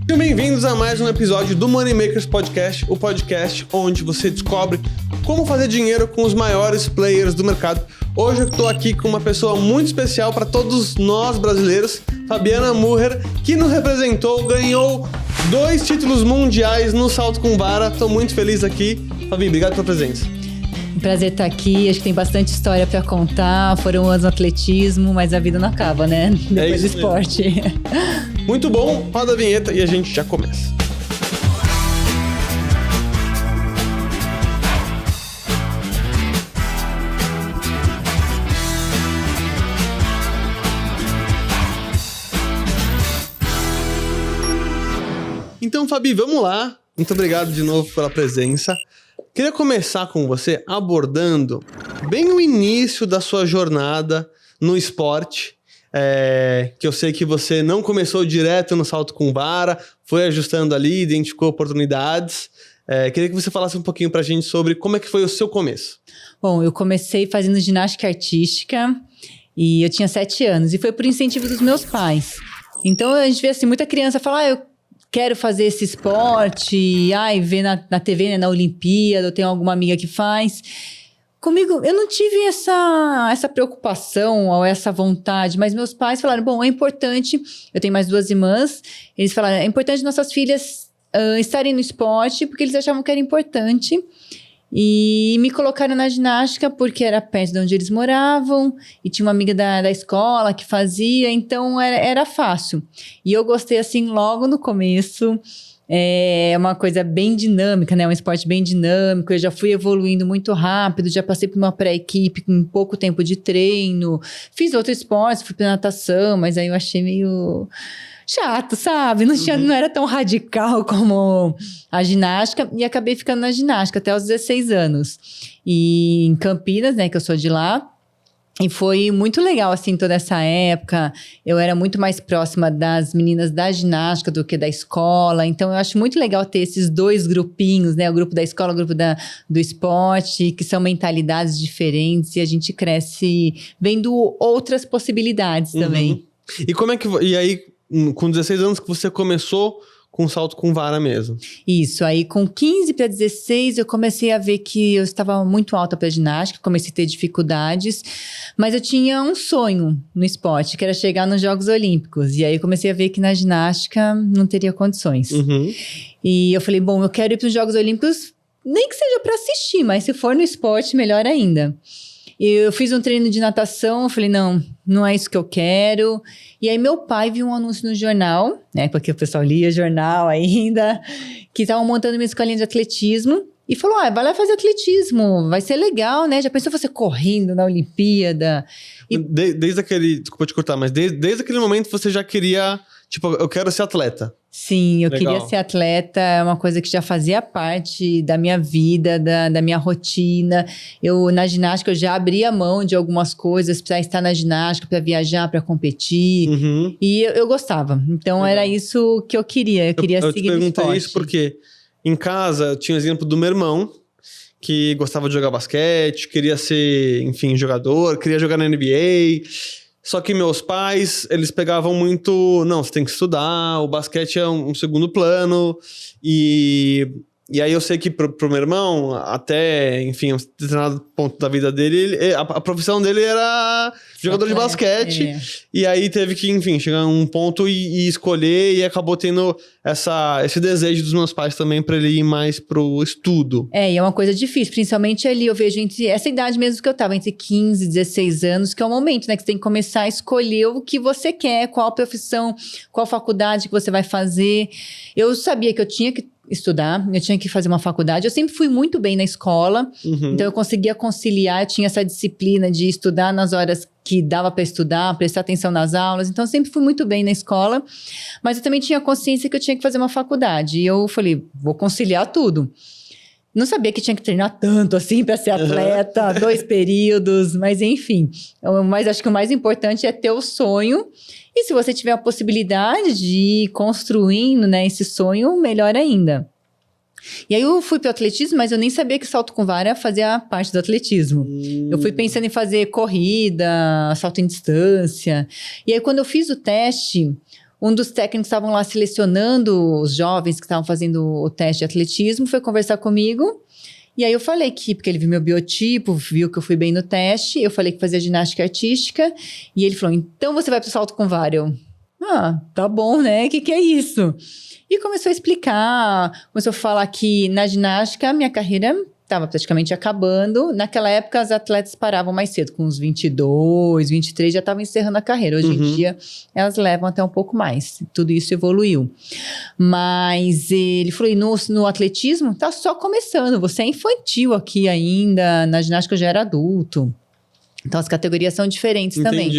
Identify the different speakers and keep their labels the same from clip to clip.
Speaker 1: Sejam bem-vindos a mais um episódio do Moneymakers Podcast, o podcast onde você descobre como fazer dinheiro com os maiores players do mercado. Hoje eu estou aqui com uma pessoa muito especial para todos nós brasileiros, Fabiana Muher, que nos representou, ganhou 2 títulos mundiais no salto com vara. Estou muito feliz aqui. Fabi, obrigado pela presença.
Speaker 2: Um prazer estar aqui, acho que tem bastante história para contar, foram anos no atletismo, mas a vida não acaba, né? Depois do esporte.
Speaker 1: Muito bom, roda a vinheta e a gente já começa. Então, Fabi, vamos lá. Muito obrigado de novo pela presença. Queria começar com você abordando bem o início da sua jornada no esporte, que eu sei que você não começou direto no salto com vara, foi ajustando ali, identificou oportunidades. Queria que você falasse um pouquinho pra gente sobre como é que foi o seu começo.
Speaker 2: Bom, eu comecei fazendo ginástica artística e eu tinha 7 anos e foi por incentivo dos meus pais. Então a gente vê assim, muita criança falar, eu quero fazer esse esporte, ver na TV, né, na Olimpíada, eu tenho alguma amiga que faz. Comigo, eu não tive essa preocupação ou essa vontade, mas meus pais falaram, bom, é importante, eu tenho mais 2 irmãs, eles falaram, é importante nossas filhas estarem no esporte, porque eles achavam que era importante. E me colocaram na ginástica porque era perto de onde eles moravam e tinha uma amiga da escola que fazia, então era fácil. E eu gostei assim logo no começo, é uma coisa bem dinâmica, né? Um esporte bem dinâmico, eu já fui evoluindo muito rápido, já passei por uma pré-equipe com pouco tempo de treino, fiz outros esportes, fui pra natação, mas aí eu achei meio chato, sabe? Não era tão radical como a ginástica e acabei ficando na ginástica até os 16 anos. E em Campinas, né, que eu sou de lá, e foi muito legal, assim, toda essa época. Eu era muito mais próxima das meninas da ginástica do que da escola. Então, eu acho muito legal ter esses 2 grupinhos, né? O grupo da escola, o grupo do esporte, que são mentalidades diferentes. E a gente cresce vendo outras possibilidades também.
Speaker 1: E como é que... E aí, com 16 anos que você começou com salto com vara mesmo?
Speaker 2: Isso, aí com 15 para 16 eu comecei a ver que eu estava muito alta para ginástica, comecei a ter dificuldades, mas eu tinha um sonho no esporte, que era chegar nos Jogos Olímpicos, e aí eu comecei a ver que na ginástica não teria condições. E eu falei, bom, eu quero ir para os Jogos Olímpicos, nem que seja para assistir, mas se for no esporte, melhor ainda. Eu fiz um treino de natação, eu falei, não é isso que eu quero. E aí meu pai viu um anúncio no jornal, né, porque o pessoal lia jornal ainda, que estavam montando uma escolinha de atletismo. E falou, vai lá fazer atletismo, vai ser legal, né? Já pensou você correndo na Olimpíada? E...
Speaker 1: Desde aquele, desculpa te cortar, mas desde aquele momento você já queria, tipo, eu quero ser atleta.
Speaker 2: Sim, eu
Speaker 1: Legal.
Speaker 2: queria ser atleta, é uma coisa que já fazia parte da minha vida, da minha rotina. Na ginástica, eu já abria mão de algumas coisas para estar na ginástica, para viajar, para competir. E eu gostava. Então, Legal. Era isso que eu queria. Eu queria seguir no esporte. Eu te perguntei isso
Speaker 1: porque em casa eu tinha o exemplo do meu irmão, que gostava de jogar basquete, queria ser, enfim, jogador, queria jogar na NBA... Só que meus pais, eles pegavam muito... Não, você tem que estudar, o basquete é um segundo plano. E aí eu sei que pro meu irmão, até, enfim, um determinado ponto da vida dele, a profissão dele era jogador de basquete. E aí teve que, enfim, chegar a um ponto e escolher, e acabou tendo esse desejo dos meus pais também pra ele ir mais pro estudo.
Speaker 2: E é uma coisa difícil, principalmente ali, eu vejo entre essa idade mesmo que eu tava, entre 15 e 16 anos, que é o momento, né, que você tem que começar a escolher o que você quer, qual profissão, qual faculdade que você vai fazer. Eu sabia que eu tinha que estudar, eu tinha que fazer uma faculdade. Eu sempre fui muito bem na escola, então eu conseguia conciliar, eu tinha essa disciplina de estudar nas horas que dava para estudar, prestar atenção nas aulas, então eu sempre fui muito bem na escola, mas eu também tinha consciência que eu tinha que fazer uma faculdade, e eu falei, vou conciliar tudo. Não sabia que tinha que treinar tanto assim para ser atleta, 2 períodos, mas enfim. Mas acho que o mais importante é ter o sonho. E se você tiver a possibilidade de ir construindo, né, esse sonho, melhor ainda. E aí eu fui pro atletismo, mas eu nem sabia que salto com vara fazia parte do atletismo. Eu fui pensando em fazer corrida, salto em distância. E aí quando eu fiz o teste, um dos técnicos que estavam lá selecionando os jovens que estavam fazendo o teste de atletismo, foi conversar comigo. E aí eu falei que, porque ele viu meu biotipo, viu que eu fui bem no teste, eu falei que fazia ginástica artística, e ele falou, então você vai pro salto com vara. Eu, tá bom, né? O que é isso? E começou a explicar, começou a falar que na ginástica minha carreira estava praticamente acabando. Naquela época, as atletas paravam mais cedo, com uns 22, 23, já estavam encerrando a carreira. Hoje em dia, elas levam até um pouco mais. Tudo isso evoluiu. Mas ele falou, e no atletismo, tá só começando. Você é infantil aqui ainda, na ginástica eu já era adulto. Então, as categorias são diferentes também.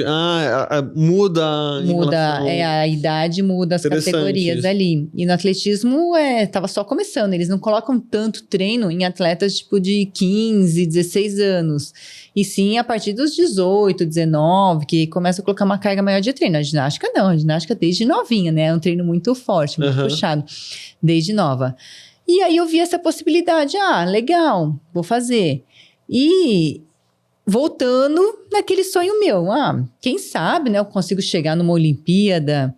Speaker 1: Muda.
Speaker 2: Muda, a idade muda as categorias
Speaker 1: isso.
Speaker 2: ali. E no atletismo, tava só começando. Eles não colocam tanto treino em atletas, tipo, de 15, 16 anos. E sim, a partir dos 18, 19, que começa a colocar uma carga maior de treino. A ginástica não, a ginástica desde novinha, né? É um treino muito forte, muito puxado, desde nova. E aí eu vi essa possibilidade. Legal, vou fazer. E voltando naquele sonho meu, quem sabe, né, eu consigo chegar numa Olimpíada.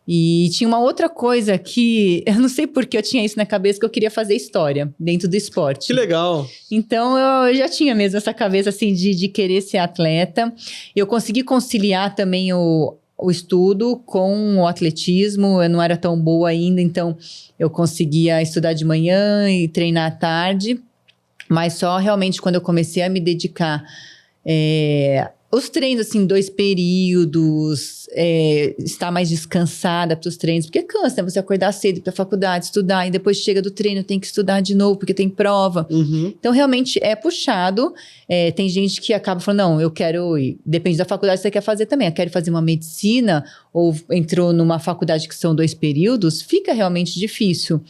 Speaker 2: E tinha uma outra coisa que, eu não sei porque eu tinha isso na cabeça, que eu queria fazer história dentro do esporte.
Speaker 1: Que legal!
Speaker 2: Então, eu já tinha mesmo essa cabeça, assim, de querer ser atleta. Eu consegui conciliar também o estudo com o atletismo, eu não era tão boa ainda, então eu conseguia estudar de manhã e treinar à tarde, mas só realmente quando eu comecei a me dedicar os treinos, assim, 2 períodos, estar mais descansada para os treinos, porque cansa, né? Você acordar cedo para a faculdade, estudar, e depois chega do treino, tem que estudar de novo, porque tem prova. Então, realmente, é puxado. Tem gente que acaba falando, não, eu quero, depende da faculdade que você quer fazer também, eu quero fazer uma medicina, ou entrou numa faculdade que são 2 períodos, fica realmente difícil.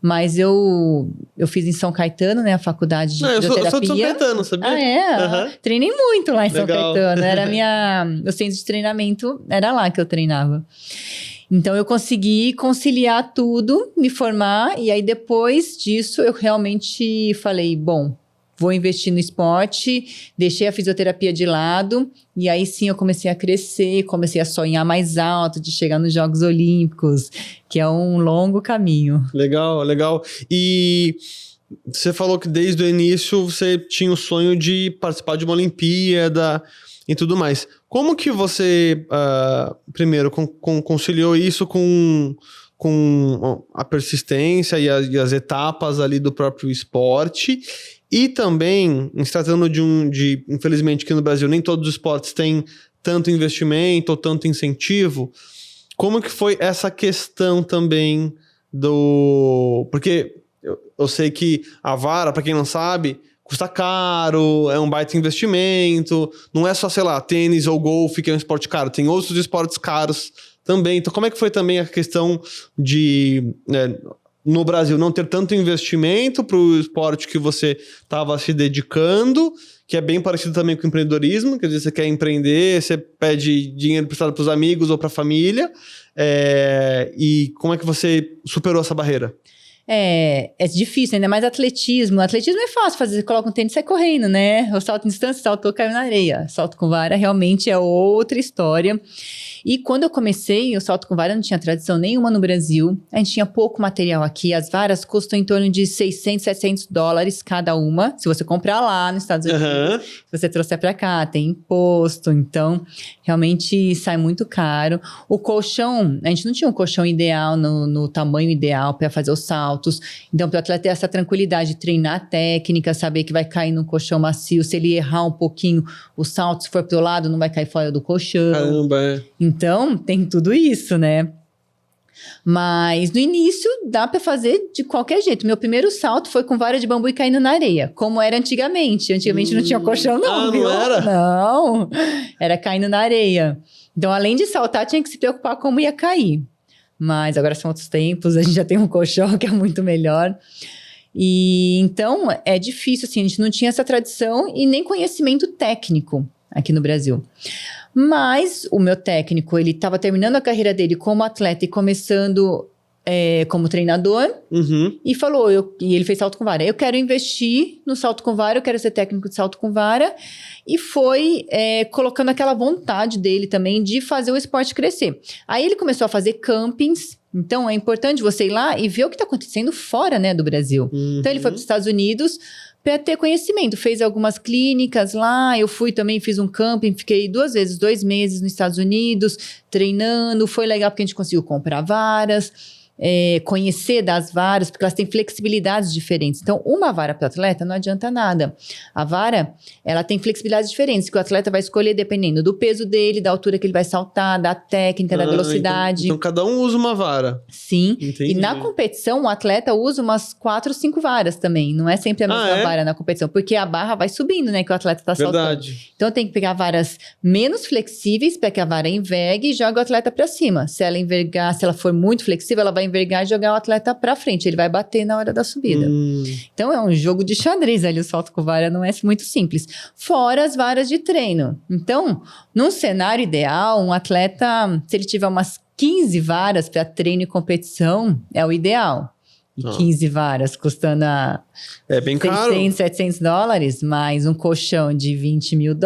Speaker 2: Mas eu fiz em São Caetano, né, a faculdade de fisioterapia.
Speaker 1: Eu sou de São Caetano, sabia?
Speaker 2: Treinei muito lá em São
Speaker 1: Legal.
Speaker 2: Caetano. Era o centro de treinamento, era lá que eu treinava. Então, eu consegui conciliar tudo, me formar. E aí, depois disso, eu realmente falei, bom, vou investir no esporte, deixei a fisioterapia de lado, e aí sim eu comecei a crescer, comecei a sonhar mais alto, de chegar nos Jogos Olímpicos, que é um longo caminho.
Speaker 1: Legal, legal. E você falou que desde o início você tinha o sonho de participar de uma Olimpíada e tudo mais. Como que você, primeiro, conciliou isso com a persistência e as etapas ali do próprio esporte? E também, se tratando infelizmente, aqui no Brasil, nem todos os esportes têm tanto investimento ou tanto incentivo. Como que foi essa questão também Porque eu sei que a vara, para quem não sabe, custa caro, é um baita investimento. Não é só, sei lá, tênis ou golfe que é um esporte caro. Tem outros esportes caros também. Então, como é que foi também a questão de... no Brasil, não ter tanto investimento para o esporte que você estava se dedicando, que é bem parecido também com o empreendedorismo, quer dizer, você quer empreender, você pede dinheiro emprestado para os amigos ou para a família, e como é que você superou essa barreira?
Speaker 2: É difícil, ainda mais atletismo. Atletismo é fácil fazer, você coloca um tênis e sai correndo, né? O salto em distância, saltou, caiu na areia. Salto com vara realmente é outra história. E quando eu comecei, o salto com vara não tinha tradição nenhuma no Brasil. A gente tinha pouco material aqui. As varas custam em torno de $600, $700 cada uma. Se você comprar lá nos Estados Unidos, se você trouxer pra cá, tem imposto. Então, realmente sai muito caro. O colchão, a gente não tinha um colchão ideal, no tamanho ideal para fazer os saltos. Então, para o atleta ter essa tranquilidade de treinar a técnica, saber que vai cair num colchão macio. Se ele errar um pouquinho, o salto, se for pro lado, não vai cair fora do colchão.
Speaker 1: Caramba,
Speaker 2: Então, tem tudo isso, né? Mas no início dá para fazer de qualquer jeito. Meu primeiro salto foi com vara de bambu e caindo na areia, como era antigamente. Antigamente não tinha colchão, não, viu?
Speaker 1: Não era?
Speaker 2: Não, era caindo na areia. Então, além de saltar, tinha que se preocupar como ia cair. Mas agora são outros tempos, a gente já tem um colchão que é muito melhor. E então, é difícil, assim, a gente não tinha essa tradição e nem conhecimento técnico aqui no Brasil. Mas o meu técnico, ele estava terminando a carreira dele como atleta e começando como treinador
Speaker 1: Uhum.
Speaker 2: e falou, e ele fez salto com vara. Eu quero investir no salto com vara, eu quero ser técnico de salto com vara. E foi colocando aquela vontade dele também de fazer o esporte crescer. Aí ele começou a fazer campings. Então, é importante você ir lá e ver o que está acontecendo fora, né, do Brasil.
Speaker 1: Uhum.
Speaker 2: Então, ele foi para os Estados Unidos para ter conhecimento. Fez algumas clínicas lá. Eu fui também, fiz um camping. Fiquei 2 vezes, 2 meses nos Estados Unidos, treinando. Foi legal porque a gente conseguiu comprar varas. Conhecer das varas, porque elas têm flexibilidades diferentes. Então, uma vara para o atleta não adianta nada. A vara, ela tem flexibilidades diferentes, que o atleta vai escolher dependendo do peso dele, da altura que ele vai saltar, da técnica, da velocidade.
Speaker 1: Então, cada um usa uma vara.
Speaker 2: Sim.
Speaker 1: Entendi.
Speaker 2: E na competição, o atleta usa umas 4, 5 varas também. Não é sempre a mesma vara na competição, porque a barra vai subindo, né, que o atleta está saltando.
Speaker 1: Verdade.
Speaker 2: Então, tem que pegar varas menos flexíveis para que a vara envergue e joga o atleta para cima. Se ela envergar, se ela for muito flexível, ela vai envergar e jogar o atleta para frente. Ele vai bater na hora da subida. Então, é um jogo de xadrez ali. O salto com vara não é muito simples. Fora as varas de treino. Então, num cenário ideal, um atleta, se ele tiver umas 15 varas para treino e competição, é o ideal. E 15 varas custando
Speaker 1: bem caro.
Speaker 2: $600, $700, mais um colchão de $20 mil.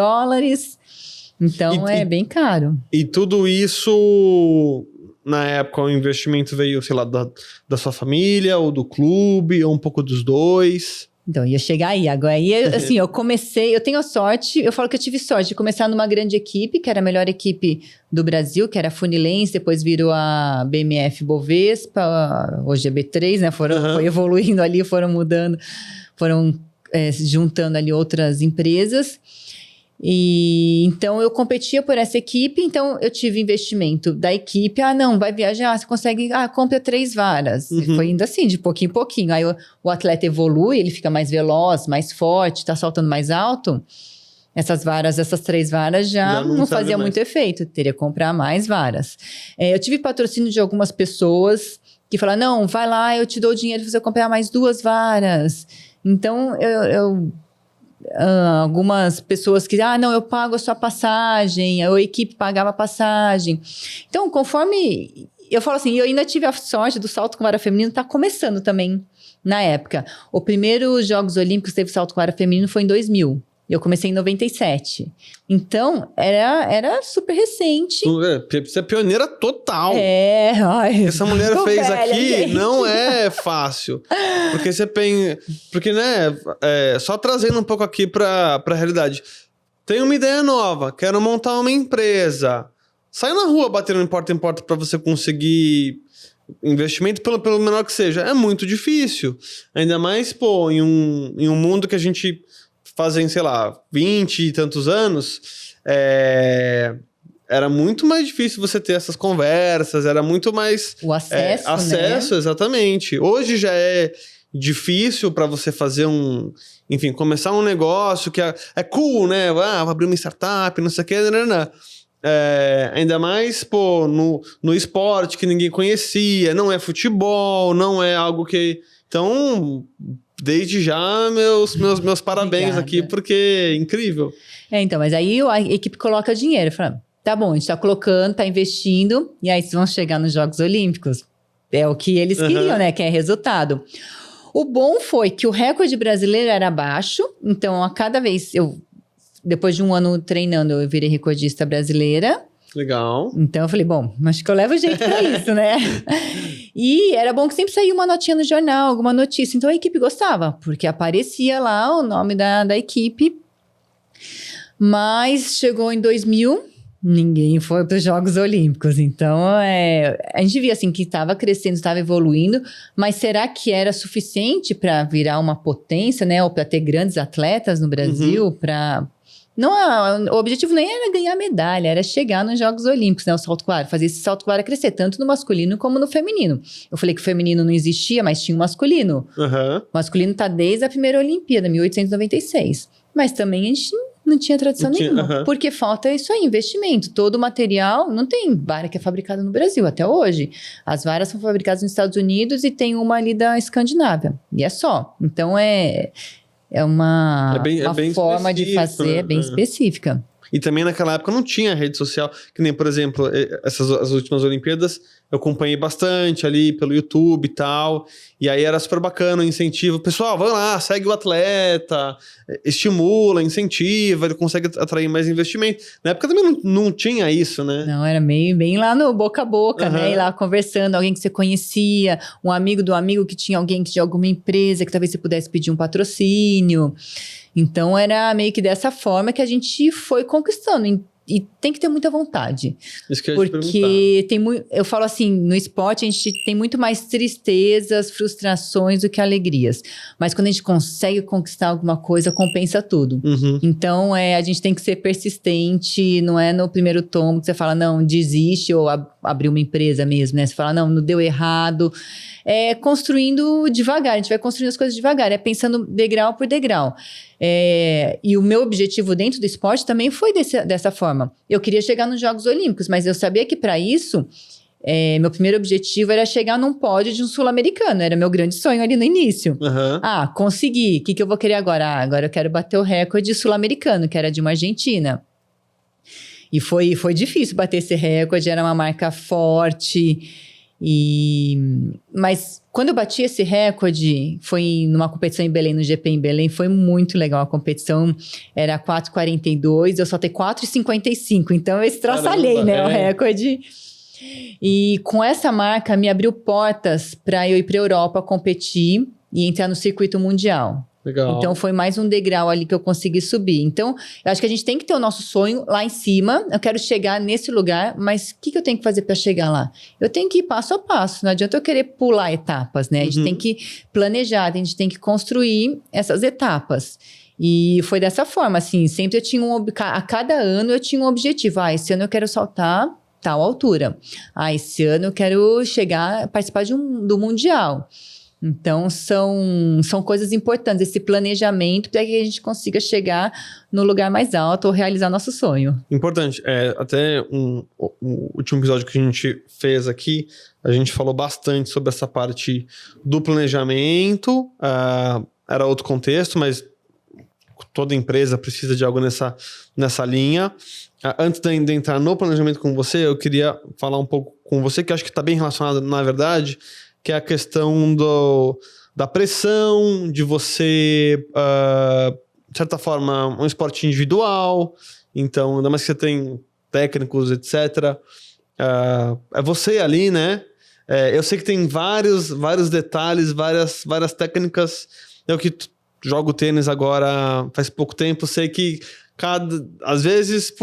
Speaker 2: Então, é bem caro.
Speaker 1: E tudo isso, na época, o investimento veio, sei lá, da sua família, ou do clube, ou um pouco dos dois?
Speaker 2: Então, ia chegar aí. Agora, assim, eu comecei... Eu tenho a sorte... Eu falo que eu tive sorte de começar numa grande equipe, que era a melhor equipe do Brasil, que era a Funilense, depois virou a BMF Bovespa, hoje é B3, né? Foi evoluindo ali, foram mudando, foram juntando ali outras empresas. E então eu competia por essa equipe, então eu tive investimento da equipe. Não, vai viajar, você consegue, compra 3 varas. Foi indo assim, de pouquinho em pouquinho. Aí o atleta evolui, ele fica mais veloz, mais forte, tá saltando mais alto. Essas 3 varas já não fazia muito efeito, teria que comprar mais varas. Eu tive patrocínio de algumas pessoas que falaram, não, vai lá, eu te dou o dinheiro pra você comprar mais 2 varas. Então algumas pessoas que, não, eu pago a sua passagem, a equipe pagava a passagem. Então, conforme... Eu falo assim, eu ainda tive a sorte do salto com vara feminino estar começando também na época. O primeiro Jogos Olímpicos que teve salto com vara feminino foi em 2000. Eu comecei em 97. Então, era super recente.
Speaker 1: Você é pioneira total. Essa mulher fez
Speaker 2: velha,
Speaker 1: aqui
Speaker 2: gente.
Speaker 1: não é fácil. Porque você pensa... Porque, né, só trazendo um pouco aqui pra realidade. Tenho uma ideia nova, quero montar uma empresa. Sai na rua batendo em porta pra você conseguir investimento, pelo menor que seja. É muito difícil. Ainda mais, em um mundo que a gente... fazem, sei lá, 20 e tantos anos, era muito mais difícil você ter essas conversas, era muito mais...
Speaker 2: O acesso,
Speaker 1: acesso, né? Exatamente. Hoje já é difícil para você fazer enfim, começar um negócio que é cool, né? Vou abrir uma startup, não sei o que, ainda mais, no esporte que ninguém conhecia, não é futebol, não é algo que... Então... Desde já, meus parabéns. Obrigada. Aqui, porque é incrível.
Speaker 2: Então, mas aí a equipe coloca dinheiro. Fala, tá bom, a gente tá colocando, tá investindo, e aí vocês vão chegar nos Jogos Olímpicos. É o que eles queriam, né? Que é resultado. O bom foi que o recorde brasileiro era baixo, então a cada vez, depois de um ano treinando, eu virei recordista brasileira.
Speaker 1: Legal.
Speaker 2: Então eu falei, bom, acho que eu levo jeito pra isso, né? E era bom que sempre saía uma notinha no jornal, alguma notícia. Então a equipe gostava, porque aparecia lá o nome da equipe. Mas chegou em 2000, ninguém foi para os Jogos Olímpicos. Então a gente via assim que estava crescendo, estava evoluindo, mas será que era suficiente para virar uma potência, né? Ou para ter grandes atletas no Brasil, o objetivo nem era ganhar medalha, era chegar nos Jogos Olímpicos, né? O salto com vara, fazer esse salto com vara crescer, tanto no masculino como no feminino. Eu falei que o feminino não existia, mas tinha o masculino. O masculino tá desde a primeira Olimpíada, 1896. Mas também a gente não tinha tradição nenhuma, porque falta isso aí, investimento. Todo o material, não tem vara que é fabricada no Brasil até hoje. As varas são fabricadas nos Estados Unidos e tem uma ali da Escandinávia. E é só. Então é uma forma de fazer bem específica.
Speaker 1: E também naquela época não tinha rede social, que nem, por exemplo, as últimas Olimpíadas eu acompanhei bastante ali pelo YouTube e tal. E aí era super bacana o incentivo. Pessoal, vai lá, segue o atleta, estimula, incentiva, ele consegue atrair mais investimento. Na época também não tinha isso, né?
Speaker 2: Não, era meio bem lá no boca a boca, né? Ir lá conversando, alguém que você conhecia, um amigo do amigo que tinha alguém que tinha alguma empresa, que talvez você pudesse pedir um patrocínio. Então, era meio que dessa forma que a gente foi conquistando. E tem que ter muita vontade.
Speaker 1: Isso que eu ia te
Speaker 2: porque eu falo assim, no esporte a gente tem muito mais tristezas, frustrações do que alegrias. Mas quando a gente consegue conquistar alguma coisa, compensa tudo.
Speaker 1: Uhum.
Speaker 2: Então, a gente tem que ser persistente, não é no primeiro tombo que você fala, não, desiste, ou abrir uma empresa mesmo, né? Você fala, não deu errado. É construindo devagar, a gente vai construindo as coisas devagar, é pensando degrau por degrau. E o meu objetivo dentro do esporte também foi dessa forma. Eu queria chegar nos Jogos Olímpicos, mas eu sabia que para isso, meu primeiro objetivo era chegar num pódio de um sul-americano, era meu grande sonho ali no início.
Speaker 1: Uhum.
Speaker 2: Consegui, o que eu vou querer agora? Agora eu quero bater o recorde sul-americano, que era de uma argentina. E foi difícil bater esse recorde, era uma marca forte. Mas quando eu bati esse recorde, foi numa competição em Belém, no GP em Belém, foi muito legal a competição, era 4,42, eu soltei 4,55, então eu estraçalhei, o recorde. E com essa marca me abriu portas para eu ir para a Europa competir e entrar no circuito mundial.
Speaker 1: Legal.
Speaker 2: Então, foi mais um degrau ali que eu consegui subir. Então, eu acho que a gente tem que ter o nosso sonho lá em cima. Eu quero chegar nesse lugar, mas o que eu tenho que fazer para chegar lá? Eu tenho que ir passo a passo. Não adianta eu querer pular etapas, né? A gente tem que planejar, a gente tem que construir essas etapas. E foi dessa forma, assim, sempre eu tinha a cada ano eu tinha um objetivo. Esse ano eu quero saltar tal altura. Esse ano eu quero participar do Mundial. Então, são coisas importantes, esse planejamento para que a gente consiga chegar no lugar mais alto ou realizar nosso sonho.
Speaker 1: Importante. Até o último episódio que a gente fez aqui, a gente falou bastante sobre essa parte do planejamento. Era outro contexto, mas toda empresa precisa de algo nessa linha. Antes de entrar no planejamento com você, eu queria falar um pouco com você, que acho que está bem relacionado, na verdade, que é a questão da pressão, de você, de certa forma, um esporte individual. Então, ainda mais que você tem técnicos, etc. É você ali, né? Eu sei que tem vários detalhes, várias técnicas. Eu que jogo tênis agora faz pouco tempo, sei que às vezes,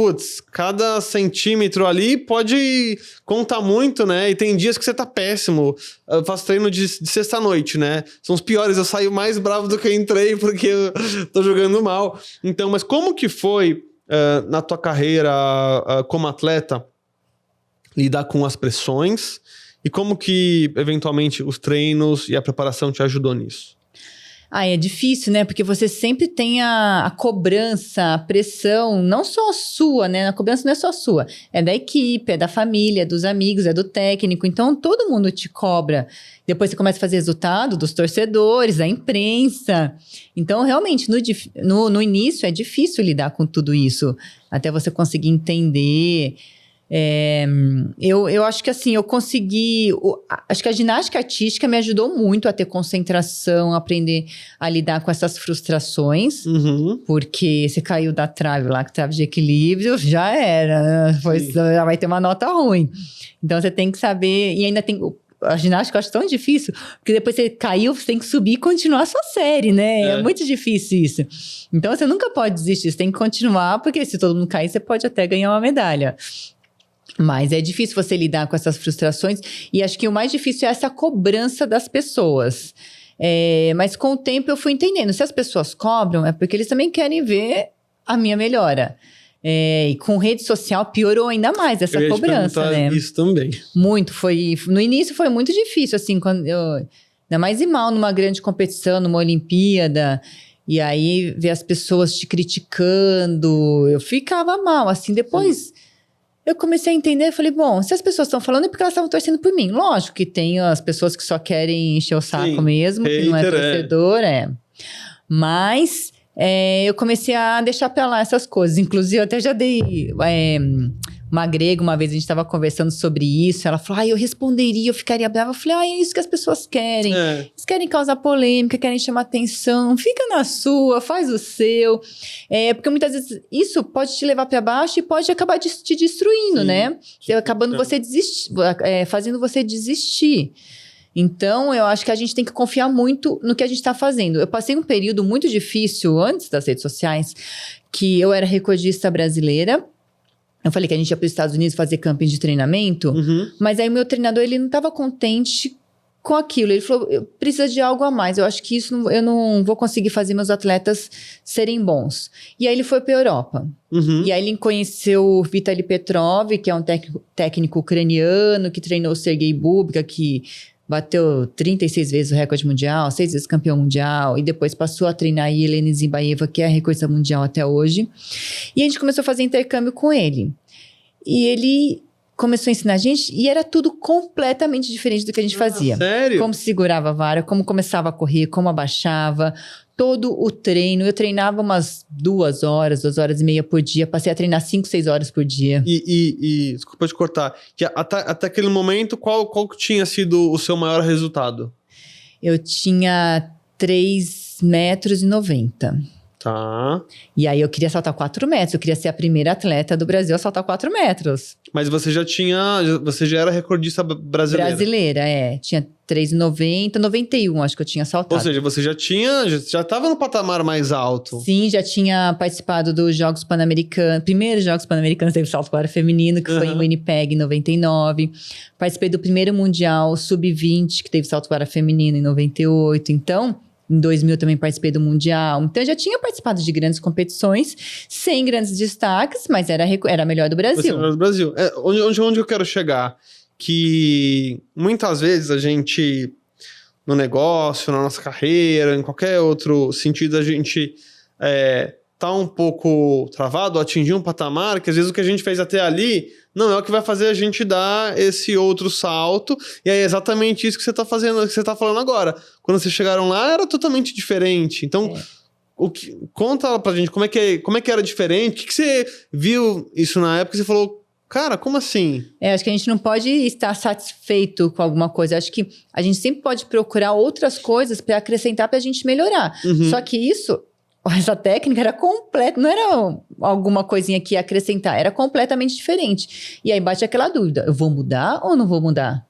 Speaker 1: cada centímetro ali pode contar muito, né? E tem dias que você tá péssimo. Eu faço treino de sexta-noite, né? São os piores, eu saio mais bravo do que eu entrei porque eu tô jogando mal. Então, mas como que foi na tua carreira como atleta lidar com as pressões? E como que, eventualmente, os treinos e a preparação te ajudou nisso?
Speaker 2: É difícil, né? Porque você sempre tem a cobrança, a pressão, não só a sua, né? A cobrança não é só sua. É da equipe, é da família, é dos amigos, é do técnico. Então, todo mundo te cobra. Depois você começa a fazer resultado dos torcedores, da imprensa. Então, realmente, no início é difícil lidar com tudo isso. Até você conseguir entender. Eu acho que assim, eu consegui... Acho que a ginástica artística me ajudou muito a ter concentração, a aprender a lidar com essas frustrações. Porque você caiu da trave lá, que trave de equilíbrio, já era, né? Já vai ter uma nota ruim. Então, você tem que saber... E ainda tem... A ginástica eu acho tão difícil, porque depois você caiu, você tem que subir e continuar a sua série, né? É muito difícil isso. Então, você nunca pode desistir, você tem que continuar, porque se todo mundo cair, você pode até ganhar uma medalha. Mas é difícil você lidar com essas frustrações. E acho que o mais difícil é essa cobrança das pessoas. Mas com o tempo eu fui entendendo. Se as pessoas cobram, é porque eles também querem ver a minha melhora. E com rede social piorou ainda mais essa cobrança, né?
Speaker 1: Isso também.
Speaker 2: Muito. No início foi muito difícil, assim, quando ainda mais ir mal numa grande competição, numa Olimpíada. E aí ver as pessoas te criticando. Eu ficava mal, assim, depois... Eu comecei a entender, eu falei, bom, se as pessoas estão falando é porque elas estavam torcendo por mim. Lógico que tem as pessoas que só querem encher o saco mesmo, que não é torcedor, Mas eu comecei a deixar pra lá essas coisas. Inclusive, eu até já dei Uma grega, uma vez a gente estava conversando sobre isso, ela falou, eu responderia, eu ficaria brava. Eu falei, é isso que as pessoas querem. Eles querem causar polêmica, querem chamar atenção. Fica na sua, faz o seu. Porque muitas vezes isso pode te levar para baixo e pode acabar te destruindo, sim, né? Acabando você desistir, fazendo você desistir. Então, eu acho que a gente tem que confiar muito no que a gente está fazendo. Eu passei um período muito difícil antes das redes sociais, que eu era recordista brasileira. Eu falei que a gente ia para os Estados Unidos fazer camping de treinamento, mas aí o meu treinador, ele não estava contente com aquilo. Ele falou, eu preciso de algo a mais. Eu acho que isso eu não vou conseguir fazer meus atletas serem bons. E aí ele foi para a Europa. E aí ele conheceu o Vitaly Petrov, que é um técnico ucraniano, que treinou o Sergei Bubka, que bateu 36 vezes o recorde mundial, 6 vezes campeão mundial, e depois passou a treinar a Helena Zimbaeva, que é a recordista mundial até hoje. E a gente começou a fazer intercâmbio com ele. E ele começou a ensinar a gente, e era tudo completamente diferente do que a gente fazia.
Speaker 1: Sério?
Speaker 2: Como segurava a vara, como começava a correr, como abaixava, todo o treino. Eu treinava umas 2 horas, 2 horas e meia por dia. Passei a treinar 5, 6 horas por dia.
Speaker 1: Desculpa te cortar. Que até aquele momento, qual que tinha sido o seu maior resultado?
Speaker 2: Eu tinha 3,90 m.
Speaker 1: Tá.
Speaker 2: E aí eu queria saltar 4 metros. Eu queria ser a primeira atleta do Brasil a saltar 4 metros.
Speaker 1: Mas você já era recordista brasileira?
Speaker 2: Brasileira, Tinha 3,90, 91 acho que eu tinha saltado.
Speaker 1: Ou seja, você já estava no patamar mais alto.
Speaker 2: Sim, já tinha participado dos Jogos Pan-Americanos. Primeiros Jogos Pan-Americanos teve salto com vara feminino, que foi em Winnipeg, em 99. Participei do primeiro Mundial Sub-20, que teve salto com vara feminino, em 98. Então, em 2000 também participei do Mundial. Então, eu já tinha participado de grandes competições, sem grandes destaques, mas era a melhor do Brasil.
Speaker 1: Você é a melhor do Brasil. Onde eu quero chegar? Que muitas vezes a gente, no negócio, na nossa carreira, em qualquer outro sentido, a gente tá um pouco travado, atingir um patamar, que às vezes o que a gente fez até ali não é o que vai fazer a gente dar esse outro salto, e é exatamente isso que você tá fazendo, que você tá falando agora. Quando vocês chegaram lá, era totalmente diferente. Então, conta pra gente como é que era diferente, o que você viu isso na época e você falou, cara, como assim?
Speaker 2: Acho que a gente não pode estar satisfeito com alguma coisa. Acho que a gente sempre pode procurar outras coisas para acrescentar, pra gente melhorar. Só que essa técnica era completa, não era alguma coisinha que ia acrescentar, era completamente diferente. E aí bate aquela dúvida, eu vou mudar ou não vou mudar?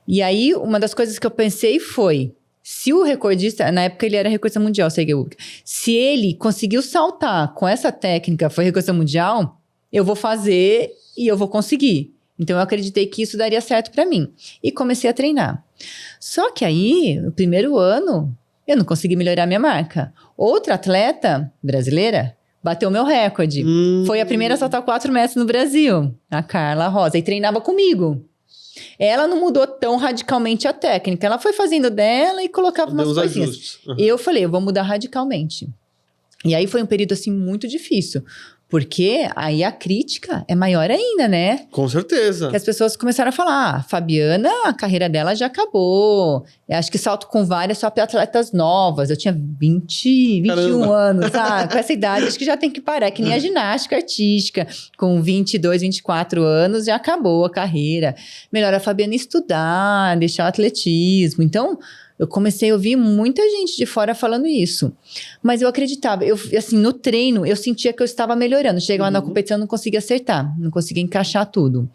Speaker 2: E aí, uma das coisas que eu pensei foi, se o recordista, na época ele era recordista mundial, Sergei Bubka, se ele conseguiu saltar com essa técnica, foi recordista mundial, eu vou fazer e eu vou conseguir. Então, eu acreditei que isso daria certo pra mim. E comecei a treinar. Só que aí, no primeiro ano, eu não consegui melhorar minha marca. Outra atleta brasileira bateu meu recorde. Foi a primeira a saltar 4 metros no Brasil, a Carla Rosa, e treinava comigo. Ela não mudou tão radicalmente a técnica. Ela foi fazendo dela e colocava umas coisinhas. Eu falei, eu vou mudar radicalmente. E aí foi um período, assim, muito difícil. Porque aí a crítica é maior ainda, né?
Speaker 1: Com certeza.
Speaker 2: Que as pessoas começaram a falar, Fabiana, a carreira dela já acabou. Eu acho que salto com vara é só para atletas novas. Eu tinha 21 anos, sabe? Com essa idade, acho que já tem que parar. Que nem a ginástica artística. Com 22, 24 anos, já acabou a carreira. Melhor a Fabiana estudar, deixar o atletismo. Então, eu comecei a ouvir muita gente de fora falando isso. Mas eu acreditava. Assim, no treino, eu sentia que eu estava melhorando. Chegava na competição, eu não conseguia acertar. Não conseguia encaixar tudo.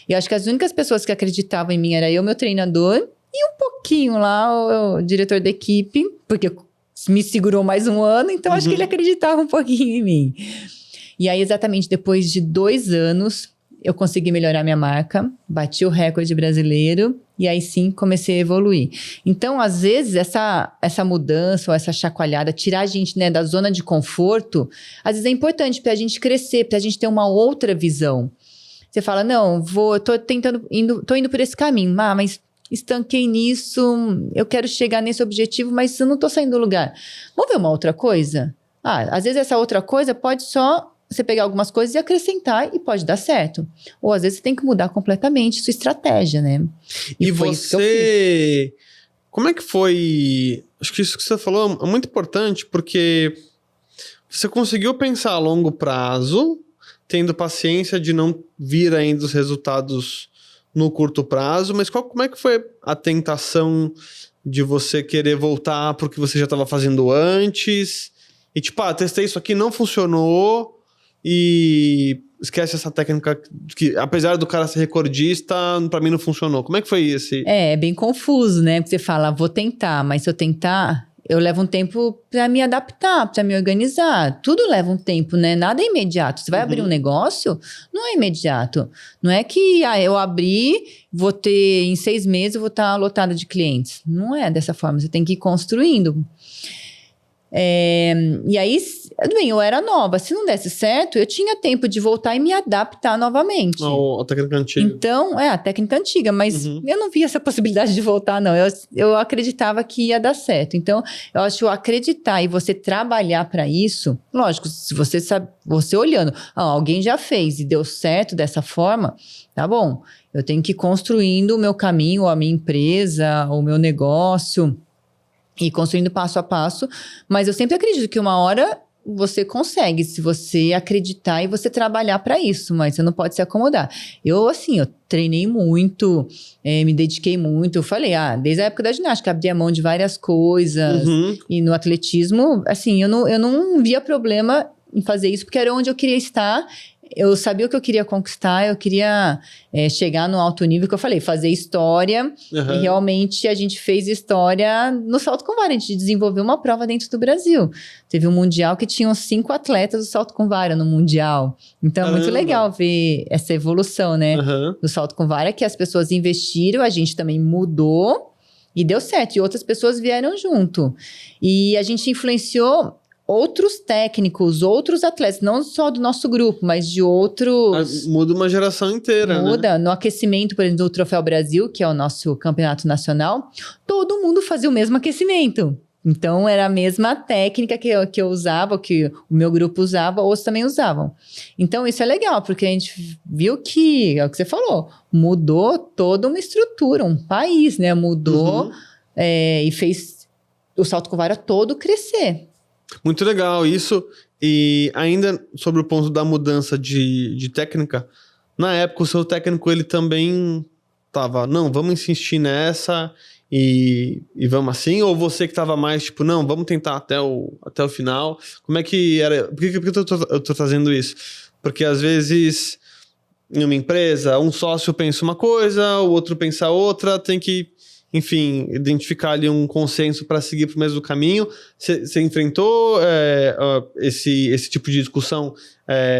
Speaker 2: E eu acho que as únicas pessoas que acreditavam em mim era eu, meu treinador, e um pouquinho lá o diretor da equipe, porque me segurou mais um ano, então acho que ele acreditava um pouquinho em mim. E aí, exatamente depois de 2 anos, eu consegui melhorar minha marca, bati o recorde brasileiro e aí sim comecei a evoluir. Então, às vezes, essa mudança ou essa chacoalhada, tirar a gente, né, da zona de conforto, às vezes é importante pra gente crescer, pra gente ter uma outra visão. Você fala, não, tô indo por esse caminho, mas estanquei nisso, eu quero chegar nesse objetivo, mas eu não tô saindo do lugar. Vamos ver uma outra coisa? Às vezes essa outra coisa pode só você pegar algumas coisas e acrescentar e pode dar certo. Ou às vezes você tem que mudar completamente sua estratégia, né?
Speaker 1: E você... Como é que foi... Acho que isso que você falou é muito importante, porque você conseguiu pensar a longo prazo, tendo paciência de não vir ainda os resultados no curto prazo, mas como é que foi a tentação de você querer voltar pro que você já estava fazendo antes? E tipo, testei isso aqui, não funcionou e esquece essa técnica que, apesar do cara ser recordista, pra mim não funcionou. Como é que foi esse?
Speaker 2: É bem confuso, né? Porque você fala, vou tentar, mas se eu tentar, eu levo um tempo pra me adaptar, pra me organizar. Tudo leva um tempo, né? Nada é imediato. Você vai abrir um negócio, não é imediato. Não é que eu abri, vou ter, em 6 meses, eu vou estar lotada de clientes. Não é dessa forma, você tem que ir construindo. E aí, bem, eu era nova. Se não desse certo, eu tinha tempo de voltar e me adaptar novamente.
Speaker 1: A técnica antiga.
Speaker 2: Então, a técnica antiga, mas eu não via essa possibilidade de voltar, não. Eu acreditava que ia dar certo. Então, eu acho que acreditar e você trabalhar para isso, lógico, se você sabe, você olhando, alguém já fez e deu certo dessa forma, tá bom. Eu tenho que ir construindo o meu caminho, a minha empresa, o meu negócio, e construindo passo a passo, mas eu sempre acredito que uma hora você consegue, se você acreditar e você trabalhar para isso, mas você não pode se acomodar. Eu treinei muito, me dediquei muito, eu falei, desde a época da ginástica, abri a mão de várias coisas, e no atletismo, eu não via problema em fazer isso, porque era onde eu queria estar. Eu sabia o que eu queria conquistar, eu queria chegar no alto nível, que eu falei, fazer história. E realmente a gente fez história no salto com vara. A gente desenvolveu uma prova dentro do Brasil. Teve um mundial que tinham 5 atletas do salto com vara no mundial. Então é muito legal ver essa evolução, né? Do salto com vara, que as pessoas investiram, a gente também mudou e deu certo. E outras pessoas vieram junto. E a gente influenciou outros técnicos, outros atletas, não só do nosso grupo, mas de outros.
Speaker 1: Muda uma geração inteira,
Speaker 2: Muda.
Speaker 1: né?
Speaker 2: No aquecimento, por exemplo, do Troféu Brasil, que é o nosso campeonato nacional, todo mundo fazia o mesmo aquecimento. Então, era a mesma técnica que eu usava, que o meu grupo usava, outros também usavam. Então, isso é legal, porque a gente viu que, é o que você falou, mudou toda uma estrutura, um país, né? Mudou e fez o salto com vara todo crescer.
Speaker 1: Muito legal isso. E ainda sobre o ponto da mudança de técnica, na época o seu técnico ele também tava, não, vamos insistir nessa e vamos assim? Ou você que tava mais tipo, não, vamos tentar até o final? Como é que era? Por que eu tô trazendo isso? Porque às vezes em uma empresa, um sócio pensa uma coisa, o outro pensa outra, tem que, enfim, identificar ali um consenso para seguir para o mesmo caminho. Você enfrentou esse tipo de discussão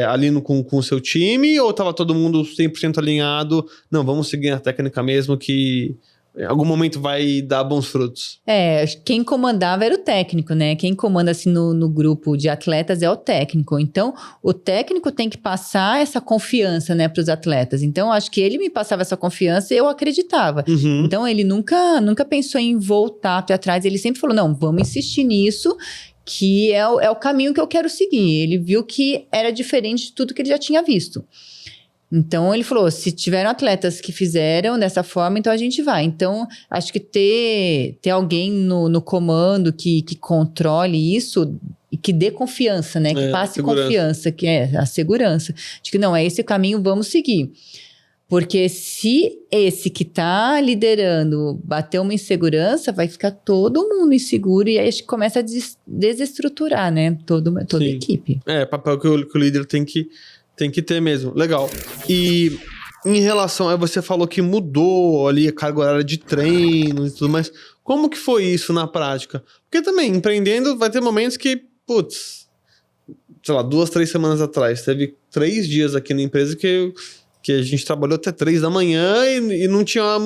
Speaker 1: ali com o seu time, ou estava todo mundo 100% alinhado? Não, vamos seguir a técnica mesmo, que em algum momento vai dar bons frutos.
Speaker 2: Quem comandava era o técnico, né? Quem comanda assim no grupo de atletas é o técnico. Então, o técnico tem que passar essa confiança, né, para os atletas. Então, acho que ele me passava essa confiança e eu acreditava. Então, ele nunca pensou em voltar para trás. Ele sempre falou, não, vamos insistir nisso, que é o caminho que eu quero seguir. Ele viu que era diferente de tudo que ele já tinha visto. Então, ele falou, se tiveram atletas que fizeram dessa forma, então a gente vai. Então, acho que ter alguém no comando que controle isso e que dê confiança, né? Que passe confiança, que é a segurança. De que não, é esse o caminho, vamos seguir. Porque se esse que tá liderando bater uma insegurança, vai ficar todo mundo inseguro e aí a gente começa a desestruturar, né? Toda a equipe.
Speaker 1: Papel que o líder tem que ter mesmo. Legal. E em relação a você falou que mudou ali a carga horária de treino e tudo mais. Como que foi isso na prática? Porque também, empreendendo, vai ter momentos que, sei lá, 2, 3 semanas atrás, teve 3 dias aqui na empresa que a gente trabalhou até 3 da manhã e não tinha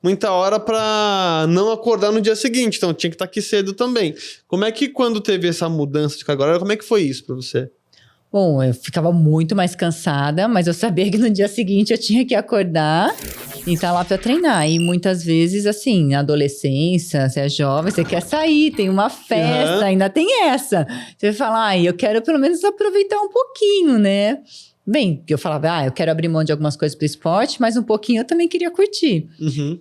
Speaker 1: muita hora para não acordar no dia seguinte. Então, tinha que estar aqui cedo também. Como é que quando teve essa mudança de carga horária, como é que foi isso para você?
Speaker 2: Bom, eu ficava muito mais cansada, mas eu sabia que no dia seguinte eu tinha que acordar e estar lá para treinar. E muitas vezes, assim, na adolescência, você é jovem, você quer sair, tem uma festa, ainda tem essa. Você vai falar, eu quero pelo menos aproveitar um pouquinho, né? bem, eu falava, eu quero abrir mão de algumas coisas pro esporte, mas um pouquinho eu também queria curtir.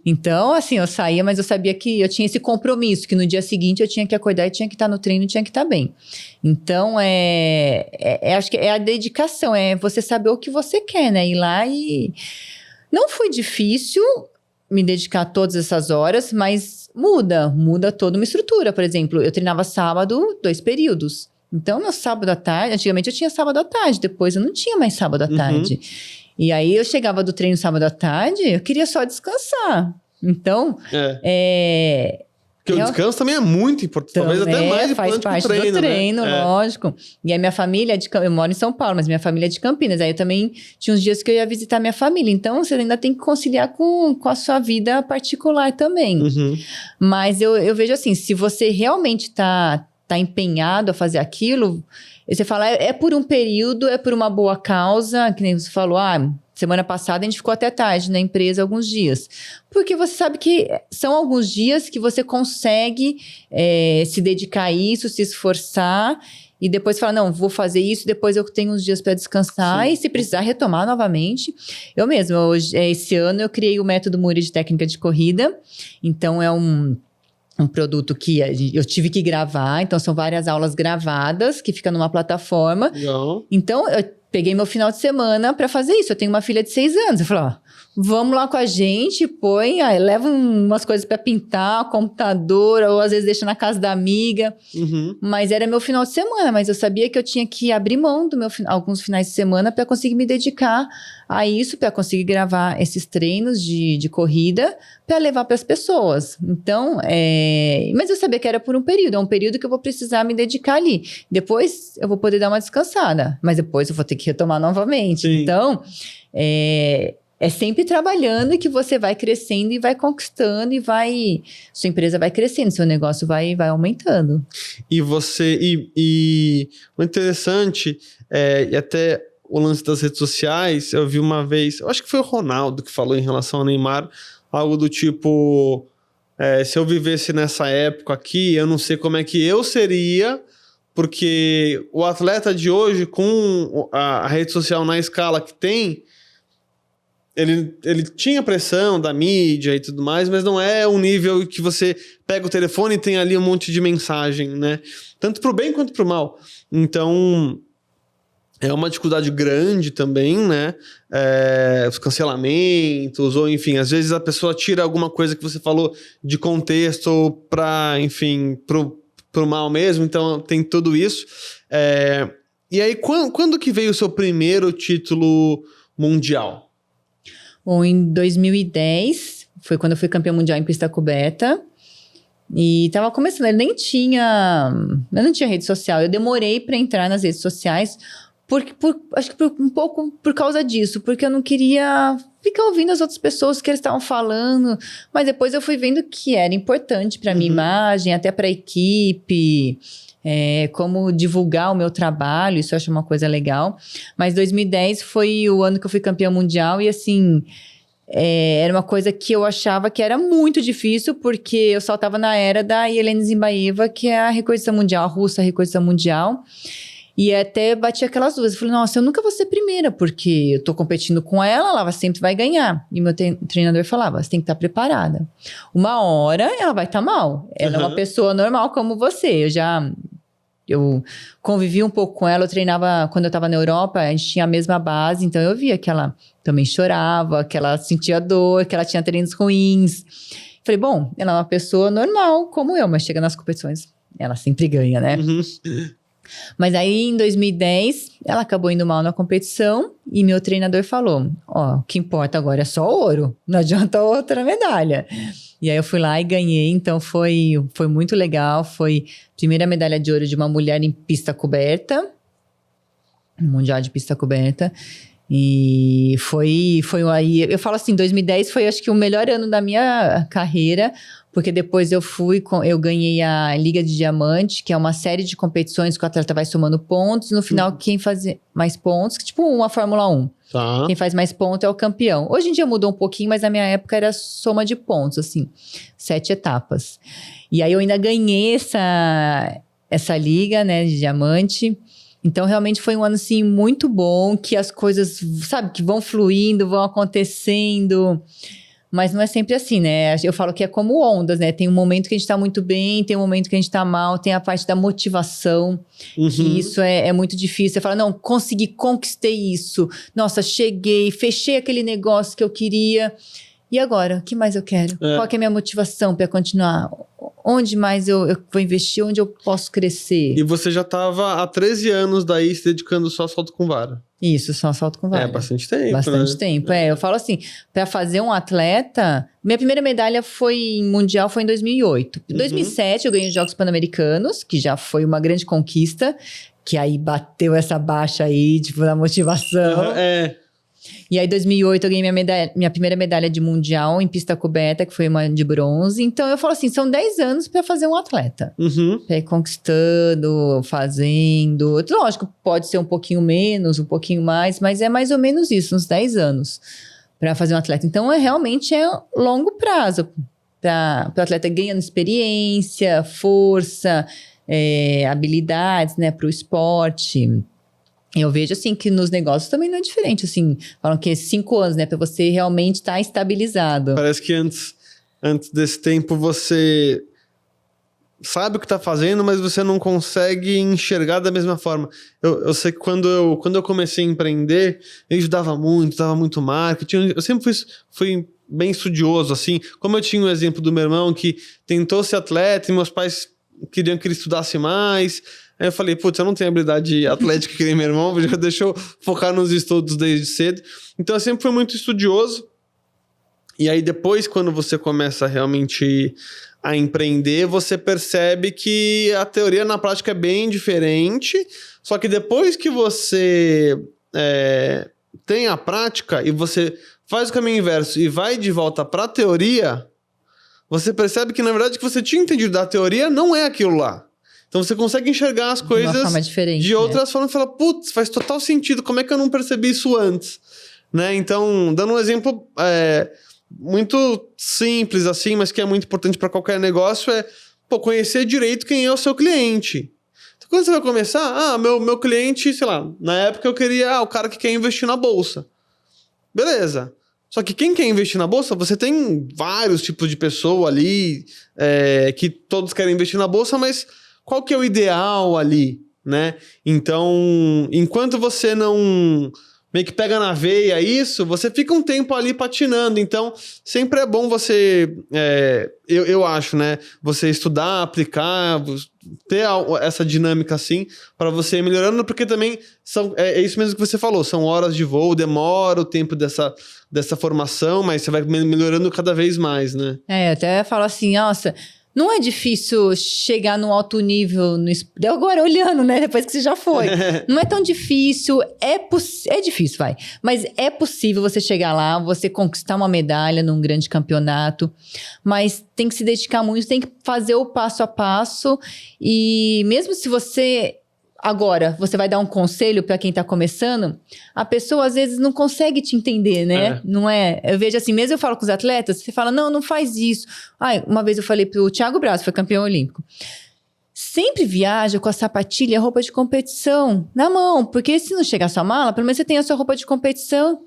Speaker 2: Então, assim, eu saía, mas eu sabia que eu tinha esse compromisso, que no dia seguinte eu tinha que acordar e tinha que estar no treino, tinha que estar bem. Então, acho que é a dedicação, é você saber o que você quer, né? Ir lá e... Não foi difícil me dedicar todas essas horas, mas muda toda uma estrutura. Por exemplo, eu treinava sábado, 2 períodos. Então, meu sábado à tarde... Antigamente eu tinha sábado à tarde, depois eu não tinha mais sábado à tarde. E aí eu chegava do treino sábado à tarde, eu queria só descansar. Então,
Speaker 1: Porque o descanso também é muito importante, talvez até mais
Speaker 2: faz parte do treino,
Speaker 1: né?
Speaker 2: lógico. E a minha família eu moro em São Paulo, mas minha família é de Campinas. Aí eu também tinha uns dias que eu ia visitar minha família. Então, você ainda tem que conciliar com a sua vida particular também. Mas eu vejo assim, se você realmente tá empenhado a fazer aquilo, você fala, é por um período, é por uma boa causa, que nem você falou, semana passada a gente ficou até tarde na empresa alguns dias. Porque você sabe que são alguns dias que você consegue se dedicar a isso, se esforçar, e depois falar, não, vou fazer isso, depois eu tenho uns dias para descansar, e se precisar retomar novamente. Eu mesma, esse ano eu criei o método Muri de técnica de corrida, então é um produto que eu tive que gravar, então são várias aulas gravadas que ficam numa plataforma.
Speaker 1: Legal.
Speaker 2: Então, eu peguei meu final de semana para fazer isso. Eu tenho uma filha de 6 anos. Eu falei, vamos lá com a gente, leva umas coisas para pintar, computador, ou às vezes deixa na casa da amiga. Mas era meu final de semana, mas eu sabia que eu tinha que abrir mão do alguns finais de semana para conseguir me dedicar a isso, para conseguir gravar esses treinos de corrida, para levar para as pessoas. Então, mas eu sabia que era por um período, é um período que eu vou precisar me dedicar ali. Depois eu vou poder dar uma descansada, mas depois eu vou ter que retomar novamente. Sim. Então, é sempre trabalhando que você vai crescendo e vai conquistando sua empresa vai crescendo, seu negócio vai aumentando.
Speaker 1: E o interessante e até o lance das redes sociais, eu vi uma vez, eu acho que foi o Ronaldo que falou em relação ao Neymar, algo do tipo, se eu vivesse nessa época aqui, eu não sei como é que eu seria, porque o atleta de hoje, com a rede social na escala que tem, ele tinha pressão da mídia e tudo mais, mas não é um nível que você pega o telefone e tem ali um monte de mensagem, né? Tanto pro bem quanto pro mal. Então, é uma dificuldade grande também, né? Os cancelamentos, ou enfim, às vezes a pessoa tira alguma coisa que você falou de contexto para, enfim, pro mal mesmo, então tem tudo isso. E aí, quando que veio o seu primeiro título mundial?
Speaker 2: Bom, em 2010, foi quando eu fui campeã mundial em pista coberta. E tava começando, eu não tinha rede social. Eu demorei para entrar nas redes sociais, acho que um pouco por causa disso, porque eu não queria ficar ouvindo as outras pessoas que eles estavam falando. Mas depois eu fui vendo que era importante para minha imagem, até para a equipe. Como divulgar o meu trabalho, isso eu acho uma coisa legal. Mas 2010 foi o ano que eu fui campeã mundial e assim, era uma coisa que eu achava que era muito difícil, porque eu só estava na era da Yelena Zimbaeva, que é a recordista mundial, a russa recordista mundial. E até bati aquelas dúvidas. Eu falei, nossa, eu nunca vou ser primeira, porque eu tô competindo com ela sempre vai ganhar. E meu treinador falava, você tem que estar preparada. Uma hora ela vai estar mal. Ela é uma pessoa normal como você. Eu convivi um pouco com ela, eu treinava, quando eu estava na Europa, a gente tinha a mesma base, então eu via que ela também chorava, que ela sentia dor, que ela tinha treinos ruins. Falei, bom, ela é uma pessoa normal como eu, mas chega nas competições, ela sempre ganha, né? Mas aí, em 2010, ela acabou indo mal na competição e meu treinador falou, o que importa agora é só ouro, não adianta outra medalha. E aí eu fui lá e ganhei, então foi muito legal, foi a primeira medalha de ouro de uma mulher em pista coberta, mundial de pista coberta, e foi aí, eu falo assim, 2010 foi acho que o melhor ano da minha carreira, porque depois eu ganhei a Liga de Diamante, que é uma série de competições que o atleta vai somando pontos, no final quem faz mais pontos, tipo uma Fórmula 1. Tá. Quem faz mais pontos é o campeão. Hoje em dia mudou um pouquinho, mas na minha época era soma de pontos, assim, 7 etapas. E aí eu ainda ganhei essa liga, né, de diamante. Então, realmente foi um ano, assim, muito bom, que as coisas, sabe, que vão fluindo, vão acontecendo. Mas não é sempre assim, né? Eu falo que é como ondas, né? Tem um momento que a gente tá muito bem, tem um momento que a gente tá mal, tem a parte da motivação, que isso é muito difícil. Você fala, não, consegui, conquistei isso. Nossa, cheguei, fechei aquele negócio que eu queria. E agora? O que mais eu quero? Qual que é a minha motivação para continuar? Onde mais eu vou investir? Onde eu posso crescer?
Speaker 1: E você já estava há 13 anos daí se dedicando só ao salto com vara.
Speaker 2: Isso, só salto com vara.
Speaker 1: Bastante tempo,
Speaker 2: Bastante tempo, eu falo assim, para fazer um atleta... Minha primeira medalha mundial foi em 2008. Em 2007 eu ganhei os Jogos Pan-Americanos, que já foi uma grande conquista, que aí bateu essa baixa aí, tipo, na motivação. E aí, em 2008, eu ganhei minha primeira medalha de mundial em pista coberta, que foi uma de bronze. Então, eu falo assim, são 10 anos para fazer um atleta. Pra ir conquistando, fazendo. Lógico, pode ser um pouquinho menos, um pouquinho mais, mas é mais ou menos isso, uns 10 anos para fazer um atleta. Então, realmente é longo prazo. Para o atleta ganhando experiência, força, habilidades, né, para o esporte. Eu vejo, assim, que nos negócios também não é diferente, assim, falam que 5 anos, né, para você realmente estar estabilizado.
Speaker 1: Parece que antes desse tempo você sabe o que está fazendo, mas você não consegue enxergar da mesma forma. Eu sei que quando eu comecei a empreender, eu estudava muito marketing, eu sempre fui bem estudioso, assim, como eu tinha o exemplo do meu irmão que tentou ser atleta e meus pais queriam que ele estudasse mais. Aí eu falei, putz, eu não tenho habilidade atlética que nem meu irmão, já deixou focar nos estudos desde cedo. Então eu sempre fui muito estudioso. E aí depois, quando você começa realmente a empreender, você percebe que a teoria na prática é bem diferente. Só que depois que você tem a prática e você faz o caminho inverso e vai de volta para a teoria, você percebe que na verdade o que você tinha entendido da teoria não é aquilo lá. Então você consegue enxergar as coisas de, outras formas e fala, putz, faz total sentido, como é que eu não percebi isso antes? Né? Então, dando um exemplo muito simples assim, mas que é muito importante para qualquer negócio, conhecer direito quem é o seu cliente. Então, quando você vai começar, meu cliente, sei lá, na época eu queria o cara que quer investir na bolsa. Beleza. Só que quem quer investir na bolsa, você tem vários tipos de pessoa ali que todos querem investir na bolsa, mas qual que é o ideal ali, né? Então, enquanto você não meio que pega na veia isso, você fica um tempo ali patinando. Então, sempre é bom você, eu acho, né? Você estudar, aplicar, ter essa dinâmica assim, para você ir melhorando, porque também é isso mesmo que você falou, são horas de voo, demora o tempo dessa formação, mas você vai melhorando cada vez mais, né?
Speaker 2: Eu até falo assim, nossa... Não é difícil chegar num alto nível agora olhando, né? Depois que você já foi. Não é tão difícil. É difícil, vai. Mas é possível você chegar lá, você conquistar uma medalha num grande campeonato. Mas tem que se dedicar muito, tem que fazer o passo a passo. E mesmo se você... Agora, você vai dar um conselho para quem tá começando, a pessoa às vezes não consegue te entender, né? Não é? Eu vejo assim, mesmo eu falo com os atletas, você fala, não faz isso. Uma vez eu falei pro Thiago Braz, foi campeão olímpico. Sempre viaja com a sapatilha, a roupa de competição na mão, porque se não chegar a sua mala, pelo menos você tem a sua roupa de competição.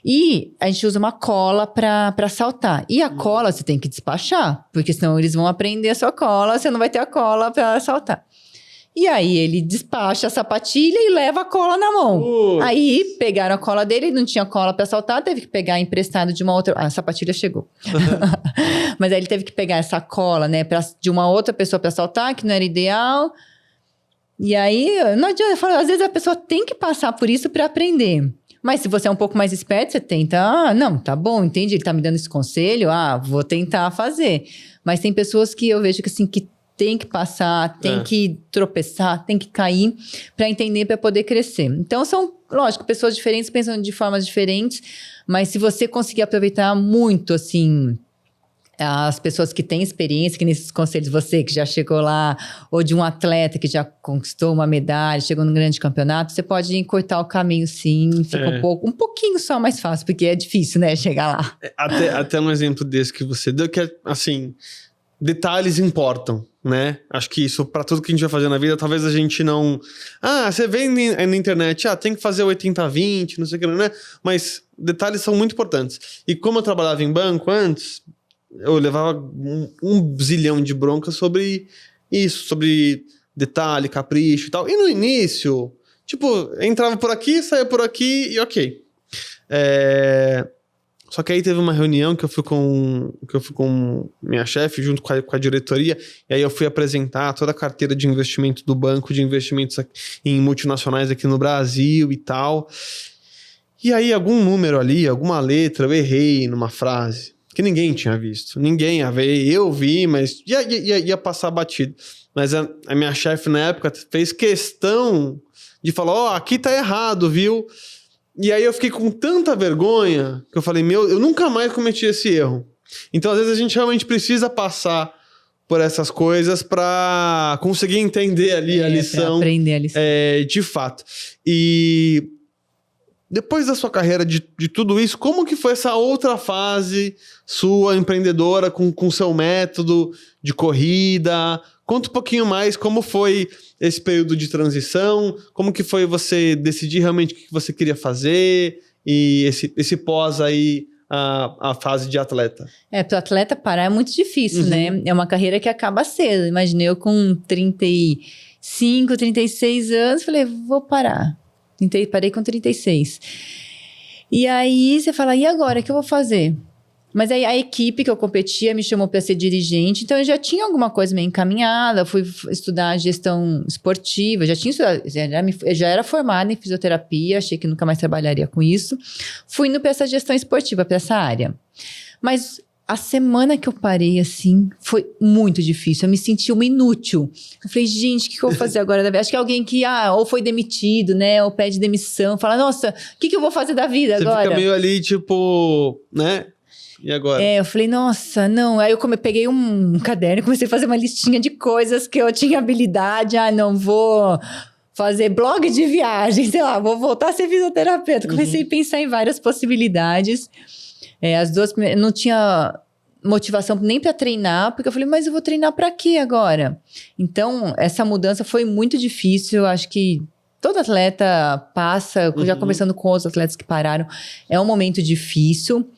Speaker 2: E a gente usa uma cola para saltar. E a cola você tem que despachar, porque senão eles vão aprender a sua cola, você não vai ter a cola para saltar. E aí ele despacha a sapatilha e leva a cola na mão. Aí pegaram a cola dele, não tinha cola para saltar, teve que pegar emprestado de uma outra... a sapatilha chegou. Mas aí ele teve que pegar essa cola, né, de uma outra pessoa para saltar, que não era ideal. E aí, não adianta, eu falo, às vezes a pessoa tem que passar por isso para aprender. Mas se você é um pouco mais esperto, você tenta... não, tá bom, entendi, ele tá me dando esse conselho, vou tentar fazer. Mas tem pessoas que eu vejo que assim, que tem que passar, tem que tropeçar, tem que cair para entender, para poder crescer. Então, são, lógico, pessoas diferentes pensando de formas diferentes, mas se você conseguir aproveitar muito, assim, as pessoas que têm experiência, que nesses conselhos, você que já chegou lá, ou de um atleta que já conquistou uma medalha, chegou num grande campeonato, você pode encurtar o caminho, sim, fica um pouquinho só mais fácil, porque é difícil, né, chegar lá.
Speaker 1: Até um exemplo desse que você deu, que é, assim... detalhes importam, né? Acho que isso, pra tudo que a gente vai fazer na vida, talvez a gente não... você vê na internet, tem que fazer 80-20, não sei o que, né? Mas detalhes são muito importantes. E como eu trabalhava em banco antes, eu levava um zilhão de bronca sobre isso, sobre detalhe, capricho e tal. E no início, tipo, entrava por aqui, saía por aqui e ok. Só que aí teve uma reunião que eu fui com minha chefe, junto com a diretoria, e aí eu fui apresentar toda a carteira de investimento do banco, de investimentos em multinacionais aqui no Brasil e tal. E aí algum número ali, alguma letra, eu errei numa frase que ninguém tinha visto. Ninguém ia ver, eu vi, mas ia passar batido. Mas a minha chefe na época fez questão de falar, aqui tá errado, viu? E aí eu fiquei com tanta vergonha que eu falei, eu nunca mais cometi esse erro. Então, às vezes, a gente realmente precisa passar por essas coisas para conseguir entender ali a lição.
Speaker 2: Pra aprender a lição.
Speaker 1: De fato. E depois da sua carreira de tudo isso, como que foi essa outra fase sua, empreendedora, com seu método de corrida? Conta um pouquinho mais como foi esse período de transição, como que foi você decidir realmente o que você queria fazer e esse pós aí, a fase de atleta.
Speaker 2: Pro atleta parar é muito difícil, né? É uma carreira que acaba cedo. Imaginei eu com 35, 36 anos, falei, vou parar. Parei com 36. E aí você fala, e agora, o que eu vou fazer? Mas aí a equipe que eu competia me chamou para ser dirigente, então eu já tinha alguma coisa meio encaminhada, fui estudar gestão esportiva, já tinha estudado, já era formada em fisioterapia, achei que nunca mais trabalharia com isso. Fui indo para essa gestão esportiva, para essa área. Mas a semana que eu parei, assim, foi muito difícil. Eu me senti uma inútil. Eu falei, gente, o que eu vou fazer agora da vida? Acho que alguém que, ou foi demitido, né? Ou pede demissão. Fala, nossa, o que eu vou fazer da vida agora?
Speaker 1: Você fica meio ali, tipo, né? E agora?
Speaker 2: Eu falei, nossa, não. Aí eu peguei um caderno e comecei a fazer uma listinha de coisas que eu tinha habilidade. Não vou fazer blog de viagem, sei lá, vou voltar a ser fisioterapeuta. Comecei a pensar em várias possibilidades. As duas, não tinha motivação nem para treinar, porque eu falei, mas eu vou treinar para quê agora? Então, essa mudança foi muito difícil. Eu acho que todo atleta passa, já conversando com outros atletas que pararam, é um momento difícil.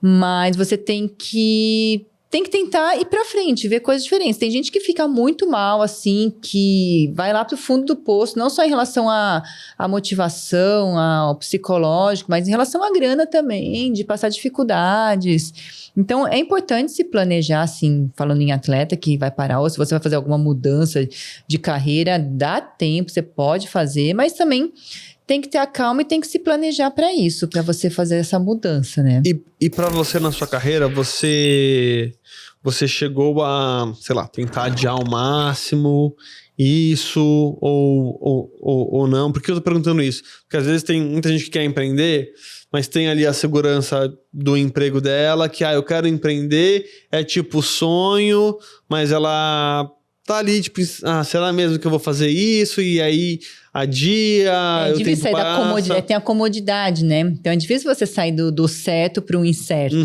Speaker 2: Mas você tem que tentar ir pra frente, ver coisas diferentes. Tem gente que fica muito mal, assim, que vai lá pro fundo do poço, não só em relação à motivação, ao psicológico, mas em relação à grana também, de passar dificuldades. Então, é importante se planejar, assim, falando em atleta que vai parar, ou se você vai fazer alguma mudança de carreira, dá tempo, você pode fazer, mas também tem que ter a calma e tem que se planejar para isso, para você fazer essa mudança, né?
Speaker 1: E para você, na sua carreira, você chegou a, sei lá, tentar adiar ao máximo isso ou não? Por que eu tô perguntando isso? Porque às vezes tem muita gente que quer empreender, mas tem ali a segurança do emprego dela, que, eu quero empreender, é tipo sonho, mas ela tá ali, tipo, será mesmo que eu vou fazer isso? E aí adia,
Speaker 2: é difícil sair da comodidade, tem a comodidade, né? Então é difícil você sair do certo para o incerto.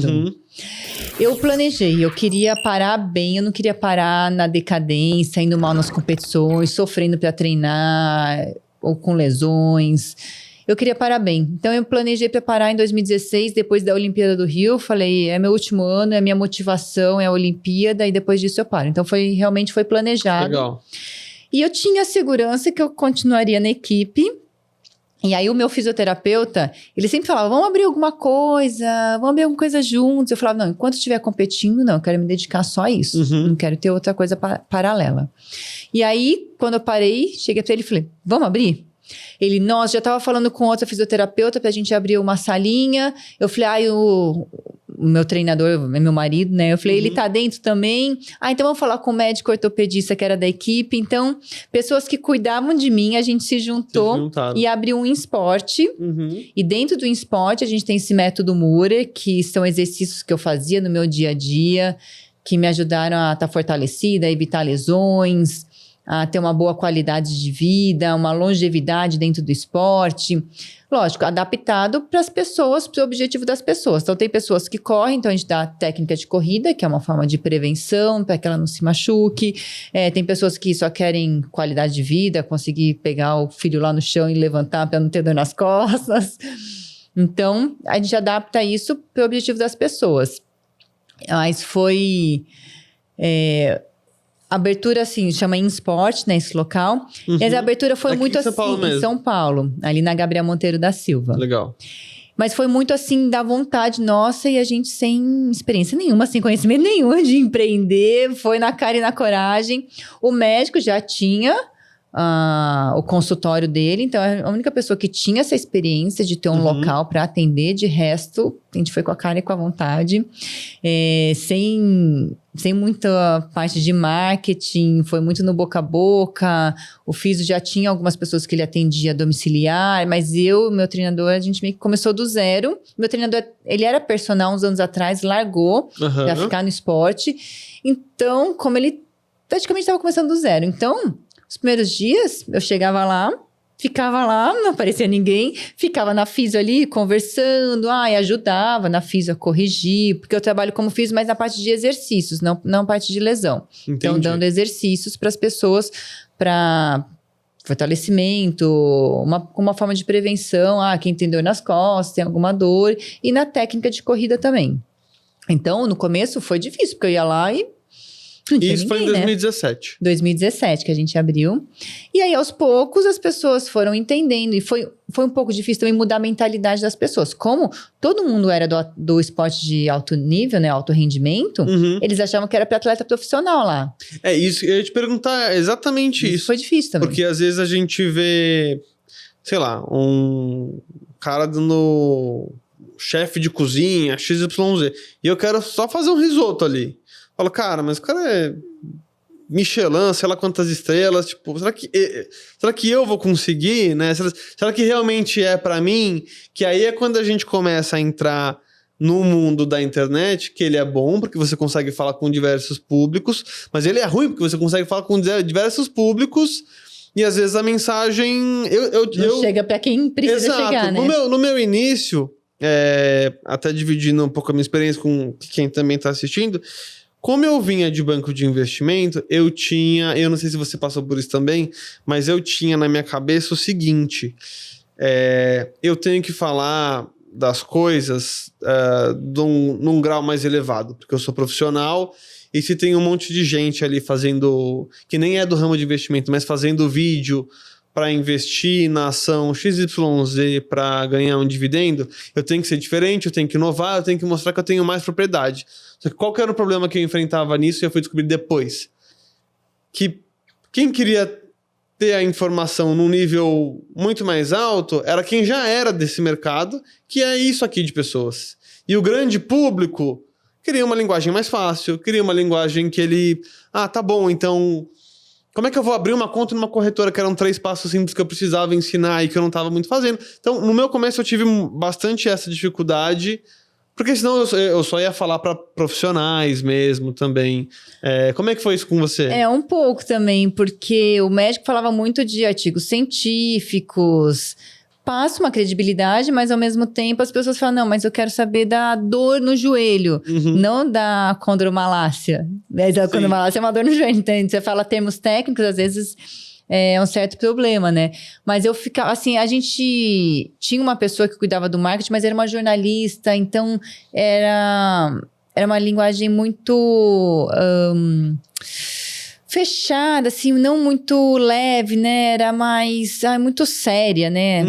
Speaker 2: Eu planejei, eu queria parar bem, eu não queria parar na decadência, indo mal nas competições, sofrendo para treinar, ou com lesões. Eu queria parar bem. Então eu planejei para parar em 2016, depois da Olimpíada do Rio. Falei, é meu último ano, é minha motivação, é a Olimpíada, e depois disso eu paro. Então realmente foi planejado.
Speaker 1: Legal.
Speaker 2: E eu tinha a segurança que eu continuaria na equipe. E aí o meu fisioterapeuta, ele sempre falava, vamos abrir alguma coisa juntos. Eu falava, não, enquanto estiver competindo, não, eu quero me dedicar só a isso. Não quero ter outra coisa paralela. E aí, quando eu parei, cheguei para ele e falei, vamos abrir? Ele, nossa, já estava falando com outra fisioterapeuta pra gente abrir uma salinha. Eu falei, o meu treinador, meu marido, né? Eu falei, ele tá dentro também? Então vamos falar com o médico ortopedista que era da equipe. Então, pessoas que cuidavam de mim, a gente se juntou e abriu um esporte. E dentro do esporte, a gente tem esse método Mura, que são exercícios que eu fazia no meu dia a dia, que me ajudaram a estar fortalecida, a evitar lesões, a ter uma boa qualidade de vida, uma longevidade dentro do esporte. Lógico, adaptado para as pessoas, para o objetivo das pessoas. Então, tem pessoas que correm, então a gente dá técnica de corrida, que é uma forma de prevenção, para que ela não se machuque. Tem pessoas que só querem qualidade de vida, conseguir pegar o filho lá no chão e levantar para não ter dor nas costas. Então, a gente adapta isso para o objetivo das pessoas. Mas foi... abertura, assim, chama InSport, né, esse local. Mas a abertura foi
Speaker 1: Aqui
Speaker 2: muito
Speaker 1: em São Paulo
Speaker 2: assim,
Speaker 1: mesmo.
Speaker 2: em São Paulo, ali na Gabriel Monteiro da Silva.
Speaker 1: Legal.
Speaker 2: Mas foi muito assim, da vontade nossa e a gente sem experiência nenhuma, sem conhecimento nenhum de empreender, foi na cara e na coragem. O médico já tinha o consultório dele, então a única pessoa que tinha essa experiência de ter um local para atender, de resto, a gente foi com a cara e com a vontade, sem muita parte de marketing, foi muito no boca a boca. O Fiso já tinha algumas pessoas que ele atendia domiciliar, mas meu treinador, a gente meio que começou do zero. Meu treinador, ele era personal uns anos atrás, largou para ficar no esporte. Então, como ele praticamente estava começando do zero. Então, os primeiros dias, eu chegava lá, ficava lá, não aparecia ninguém, ficava na fisio ali, conversando, e ajudava na fisio a corrigir, porque eu trabalho como fisio, mas na parte de exercícios, não parte de lesão.
Speaker 1: Entendi.
Speaker 2: Então, dando exercícios para as pessoas, para fortalecimento, uma forma de prevenção, quem tem dor nas costas, tem alguma dor, e na técnica de corrida também. Então, no começo foi difícil, porque eu ia lá e não tinha
Speaker 1: Isso
Speaker 2: ninguém,
Speaker 1: foi em 2017.
Speaker 2: 2017 que a gente abriu. E aí, aos poucos, as pessoas foram entendendo. E foi um pouco difícil também mudar a mentalidade das pessoas. Como todo mundo era do esporte de alto nível, né? Alto rendimento, eles achavam que era para atleta profissional lá.
Speaker 1: Isso. Eu ia te perguntar exatamente isso.
Speaker 2: Foi difícil também.
Speaker 1: Porque às vezes a gente vê, sei lá, um cara dando chefe de cozinha, XYZ. E eu quero só fazer um risoto ali. Falo, cara, mas o cara é Michelin, sei lá quantas estrelas, tipo, será que eu vou conseguir, né? Será que realmente é pra mim? Que aí é quando a gente começa a entrar no mundo da internet, que ele é bom porque você consegue falar com diversos públicos, mas ele é ruim porque você consegue falar com diversos públicos e às vezes a mensagem...
Speaker 2: Não chega pra quem precisa chegar, né?
Speaker 1: No meu início, até dividindo um pouco a minha experiência com quem também tá assistindo... Como eu vinha de banco de investimento, eu não sei se você passou por isso também, mas eu tinha na minha cabeça o seguinte, eu tenho que falar das coisas num grau mais elevado, porque eu sou profissional e se tem um monte de gente ali fazendo, que nem é do ramo de investimento, mas fazendo vídeo para investir na ação XYZ para ganhar um dividendo, eu tenho que ser diferente, eu tenho que inovar, eu tenho que mostrar que eu tenho mais propriedade. Só que qual que era o problema que eu enfrentava nisso e eu fui descobrir depois? Que quem queria ter a informação num nível muito mais alto era quem já era desse mercado, que é isso aqui de pessoas. E o grande público queria uma linguagem mais fácil, queria uma linguagem que ele... tá bom, então... Como é que eu vou abrir uma conta numa corretora que eram 3 passos simples que eu precisava ensinar e que eu não estava muito fazendo? Então, no meu começo eu tive bastante essa dificuldade, porque senão eu só ia falar para profissionais mesmo também. Como é que foi isso com você?
Speaker 2: Um pouco também, porque o médico falava muito de artigos científicos, passa uma credibilidade, mas ao mesmo tempo as pessoas falam, não, mas eu quero saber da dor no joelho, não da condromalácia. A condromalácia é uma dor no joelho, então você fala termos técnicos, às vezes é um certo problema, né? Mas eu ficava, assim, a gente tinha uma pessoa que cuidava do marketing, mas era uma jornalista, então era uma linguagem muito... fechada, assim, não muito leve, né? Era mais... muito séria, né?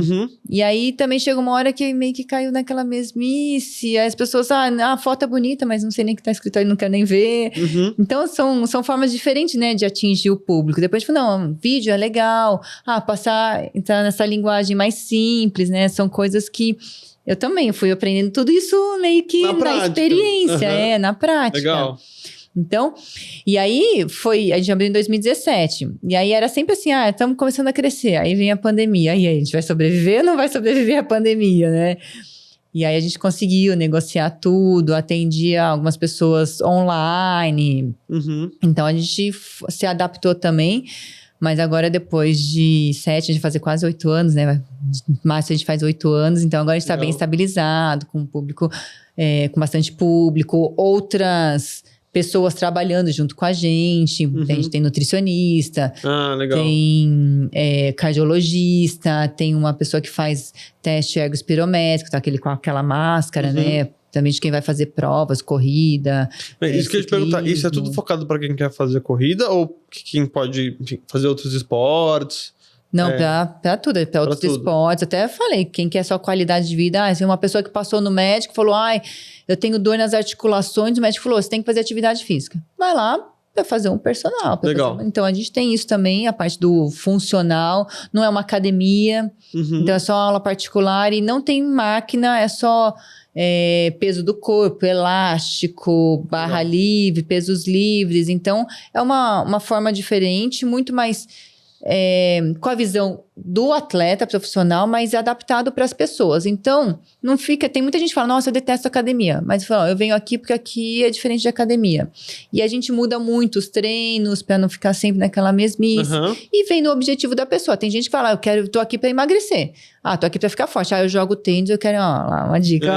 Speaker 2: E aí também chegou uma hora que meio que caiu naquela mesmice. Aí as pessoas, a foto é bonita, mas não sei nem o que tá escrito aí, não quero nem ver. Então, são formas diferentes, né? De atingir o público. Depois, não, vídeo é legal. Entrar nessa linguagem mais simples, né? São coisas que... Eu também fui aprendendo tudo isso meio que na experiência, na prática.
Speaker 1: Legal.
Speaker 2: Então, e aí a gente abriu em 2017, e aí era sempre assim, estamos começando a crescer, aí vem a pandemia, aí a gente vai sobreviver ou não vai sobreviver à pandemia, né? E aí a gente conseguiu negociar tudo, atendia algumas pessoas online, então a gente se adaptou também, Mas agora, depois de 7, a gente vai fazer quase 8 anos, né? Março a gente faz 8 anos, então agora a gente está bem estabilizado, com um público, com bastante público, outras pessoas trabalhando junto com a gente. A gente tem nutricionista, tem cardiologista, tem uma pessoa que faz teste ergospirométrico, tá com aquela máscara, né? Também de quem vai fazer provas, corrida.
Speaker 1: Isso que eu ia te perguntar, isso é tudo focado para quem quer fazer corrida ou quem pode, enfim, fazer outros esportes?
Speaker 2: Não, pra tudo, pra outros esportes. Até falei, quem quer só qualidade de vida, uma pessoa que passou no médico falou, eu tenho dor nas articulações, o médico falou, você tem que fazer atividade física. Vai lá para fazer um personal.
Speaker 1: Legal.
Speaker 2: Então, a gente tem isso também, a parte do funcional, não é uma academia, então é só aula particular e não tem máquina, é só peso do corpo, elástico, barra livre, pesos livres. Então, é uma forma diferente, muito mais com a visão do atleta profissional, mas adaptado para as pessoas. Então, não fica... Tem muita gente que fala, nossa, eu detesto academia. Mas eu venho aqui porque aqui é diferente de academia. E a gente muda muito os treinos para não ficar sempre naquela mesmice. E vem no objetivo da pessoa. Tem gente que fala, tô aqui para emagrecer. Tô aqui para ficar forte. Eu jogo tênis, eu quero uma dica.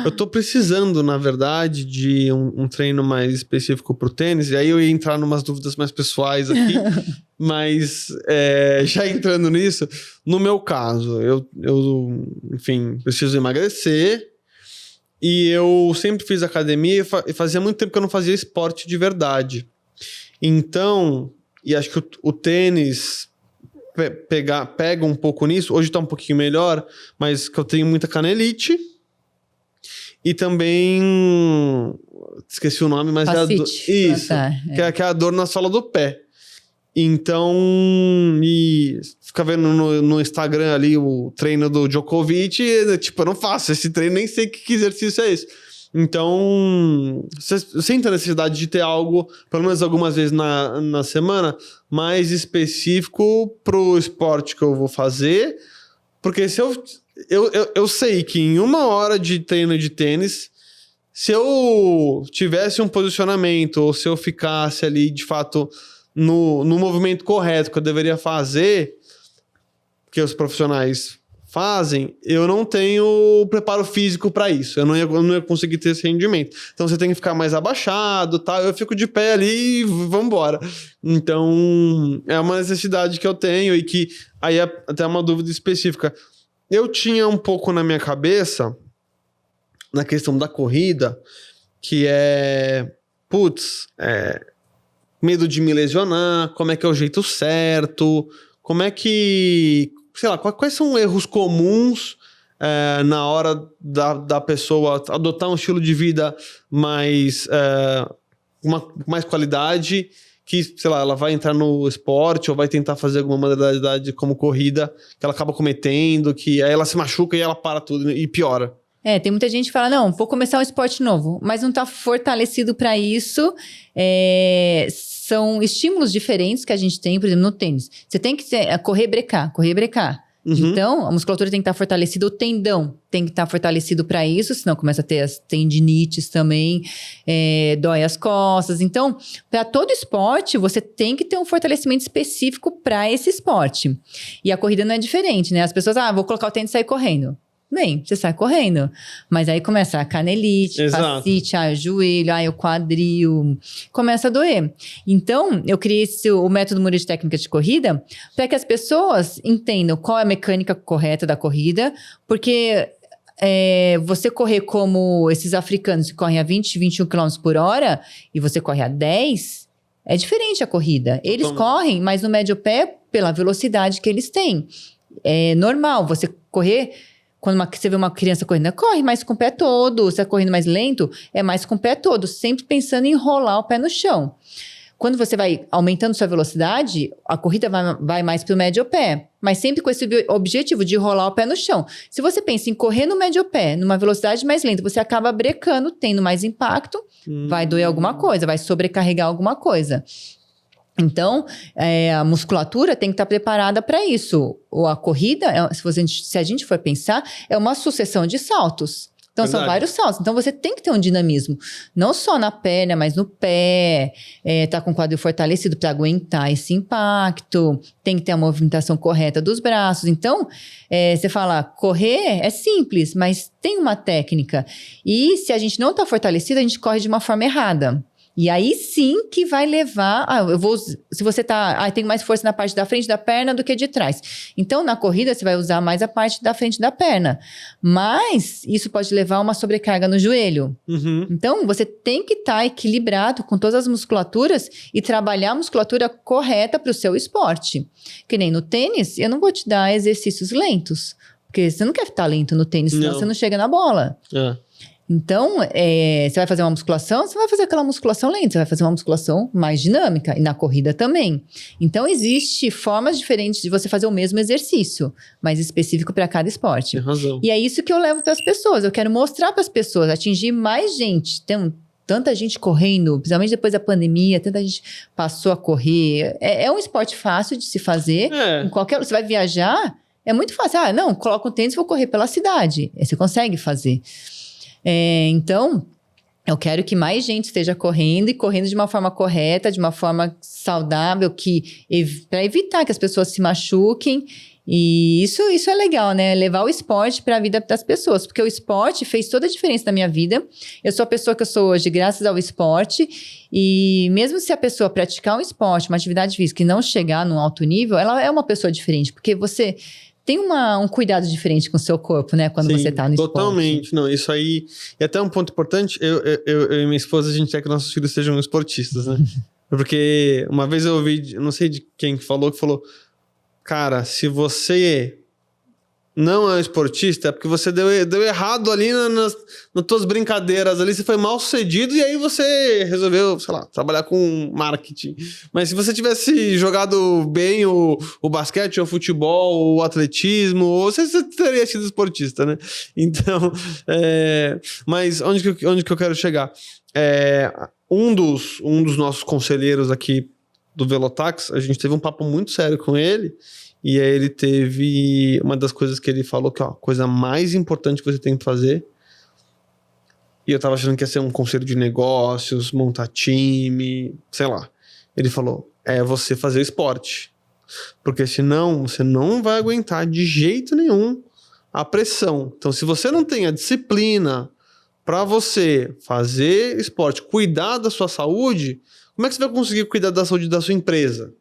Speaker 1: Eu tô precisando, na verdade, de um treino mais específico pro tênis. E aí eu ia entrar numas dúvidas mais pessoais aqui. Mas, já entrando nisso, no meu caso, eu enfim, preciso emagrecer. E eu sempre fiz academia e fazia muito tempo que eu não fazia esporte de verdade. Então, e acho que o tênis pega um pouco nisso. Hoje tá um pouquinho melhor, mas que eu tenho muita canelite. E também... Esqueci o nome, mas isso. Que é a dor na sola do pé. Então... E fica vendo no Instagram ali o treino do Djokovic. E, tipo, eu não faço esse treino, nem sei que exercício é esse. Então... Eu sinto a necessidade de ter algo, pelo menos algumas vezes na semana, mais específico pro esporte que eu vou fazer. Porque se eu sei que em 1 hora de treino de tênis, se eu tivesse um posicionamento, ou se eu ficasse ali, de fato, no movimento correto que eu deveria fazer, que os profissionais fazem, eu não tenho preparo físico para isso. Eu não ia conseguir ter esse rendimento. Então, você tem que ficar mais abaixado, tá? Eu fico de pé ali e vambora. Então, é uma necessidade que eu tenho e que aí é até uma dúvida específica. Eu tinha um pouco na minha cabeça, na questão da corrida, que medo de me lesionar, como é que é o jeito certo, como é que, sei lá, quais são erros comuns na hora da pessoa adotar um estilo de vida mais qualidade, que, sei lá, ela vai entrar no esporte ou vai tentar fazer alguma modalidade como corrida, que ela acaba cometendo, que aí ela se machuca e ela para tudo e piora.
Speaker 2: Tem muita gente que fala, não, vou começar um esporte novo, mas não tá fortalecido para isso. São estímulos diferentes que a gente tem, por exemplo, no tênis. Você tem que correr, brecar. Então, a musculatura tem que estar fortalecida, o tendão tem que estar fortalecido para isso, senão começa a ter as tendinites também, dói as costas. Então, para todo esporte, você tem que ter um fortalecimento específico para esse esporte. E a corrida não é diferente, né? As pessoas, vou colocar o tênis e sair correndo. Bem, você sai correndo, mas aí começa a canelite, fascite, o joelho, o quadril, começa a doer. Então, eu criei o método Murilo de Técnica de Corrida para que as pessoas entendam qual é a mecânica correta da corrida, porque você correr como esses africanos que correm a 20, 21 km por hora e você corre a 10, é diferente a corrida. Eles correm, mas no médio pé, pela velocidade que eles têm. É normal você correr... Quando você vê uma criança correndo, corre mais com o pé todo. Você está correndo mais lento, é mais com o pé todo. Sempre pensando em enrolar o pé no chão. Quando você vai aumentando sua velocidade, a corrida vai mais para o médio pé. Mas sempre com esse objetivo de enrolar o pé no chão. Se você pensa em correr no médio pé, numa velocidade mais lenta, você acaba brecando, tendo mais impacto. Vai doer alguma coisa, vai sobrecarregar alguma coisa. Então, a musculatura tem que estar preparada para isso. A corrida, se a gente for pensar, é uma sucessão de saltos. Então, são vários saltos. Então, você tem que ter um dinamismo. Não só na perna, mas no pé. Tá com o quadril fortalecido para aguentar esse impacto. Tem que ter a movimentação correta dos braços. Então, você fala, correr é simples, mas tem uma técnica. E se a gente não tá fortalecido, a gente corre de uma forma errada. E aí sim que vai levar... se você tem mais força na parte da frente da perna do que de trás. Então, na corrida, você vai usar mais a parte da frente da perna. Mas isso pode levar a uma sobrecarga no joelho.
Speaker 1: Uhum.
Speaker 2: Então, você tem que estar equilibrado com todas as musculaturas e trabalhar a musculatura correta para o seu esporte. Que nem no tênis, eu não vou te dar exercícios lentos. Porque você não quer estar lento no tênis, senão você não chega na bola. Então, você vai fazer uma musculação, você vai fazer aquela musculação lenta, você vai fazer uma musculação mais dinâmica, e na corrida também. Então, existe formas diferentes de você fazer o mesmo exercício, mais específico para cada esporte.
Speaker 1: Tem razão.
Speaker 2: E é isso que eu levo para as pessoas, eu quero mostrar para as pessoas, atingir mais gente. Tem tanta gente correndo, principalmente depois da pandemia, tanta gente passou a correr. É um esporte fácil de se fazer, você vai viajar, é muito fácil. Coloca um tênis e vou correr pela cidade. Você consegue fazer. Então, eu quero que mais gente esteja correndo e correndo de uma forma correta, de uma forma saudável, para evitar que as pessoas se machuquem. E isso é legal, né? Levar o esporte para a vida das pessoas, porque o esporte fez toda a diferença na minha vida. Eu sou a pessoa que eu sou hoje graças ao esporte, e mesmo se a pessoa praticar um esporte, uma atividade física e não chegar num alto nível, ela é uma pessoa diferente, porque você... tem um cuidado diferente com o seu corpo, né? Quando você tá no esporte.
Speaker 1: Totalmente. Não, isso aí... E até um ponto importante, eu e minha esposa, a gente quer que nossos filhos sejam esportistas, né? Porque uma vez eu ouvi, não sei de quem que falou, cara, se você não é um esportista, é porque você deu errado ali nas tuas brincadeiras ali, você foi mal sucedido e aí você resolveu, sei lá, trabalhar com marketing. Mas se você tivesse jogado bem o basquete, o futebol, o atletismo, você teria sido esportista, né? Então, mas onde que eu quero chegar? Um dos nossos conselheiros aqui do Velotax, a gente teve um papo muito sério com ele. E aí ele teve... Uma das coisas que ele falou que, a coisa mais importante que você tem que fazer... E eu tava achando que ia ser um conselho de negócios, montar time, sei lá. Ele falou, você fazer esporte. Porque senão você não vai aguentar de jeito nenhum a pressão. Então, se você não tem a disciplina para você fazer esporte, cuidar da sua saúde, como é que você vai conseguir cuidar da saúde da sua empresa?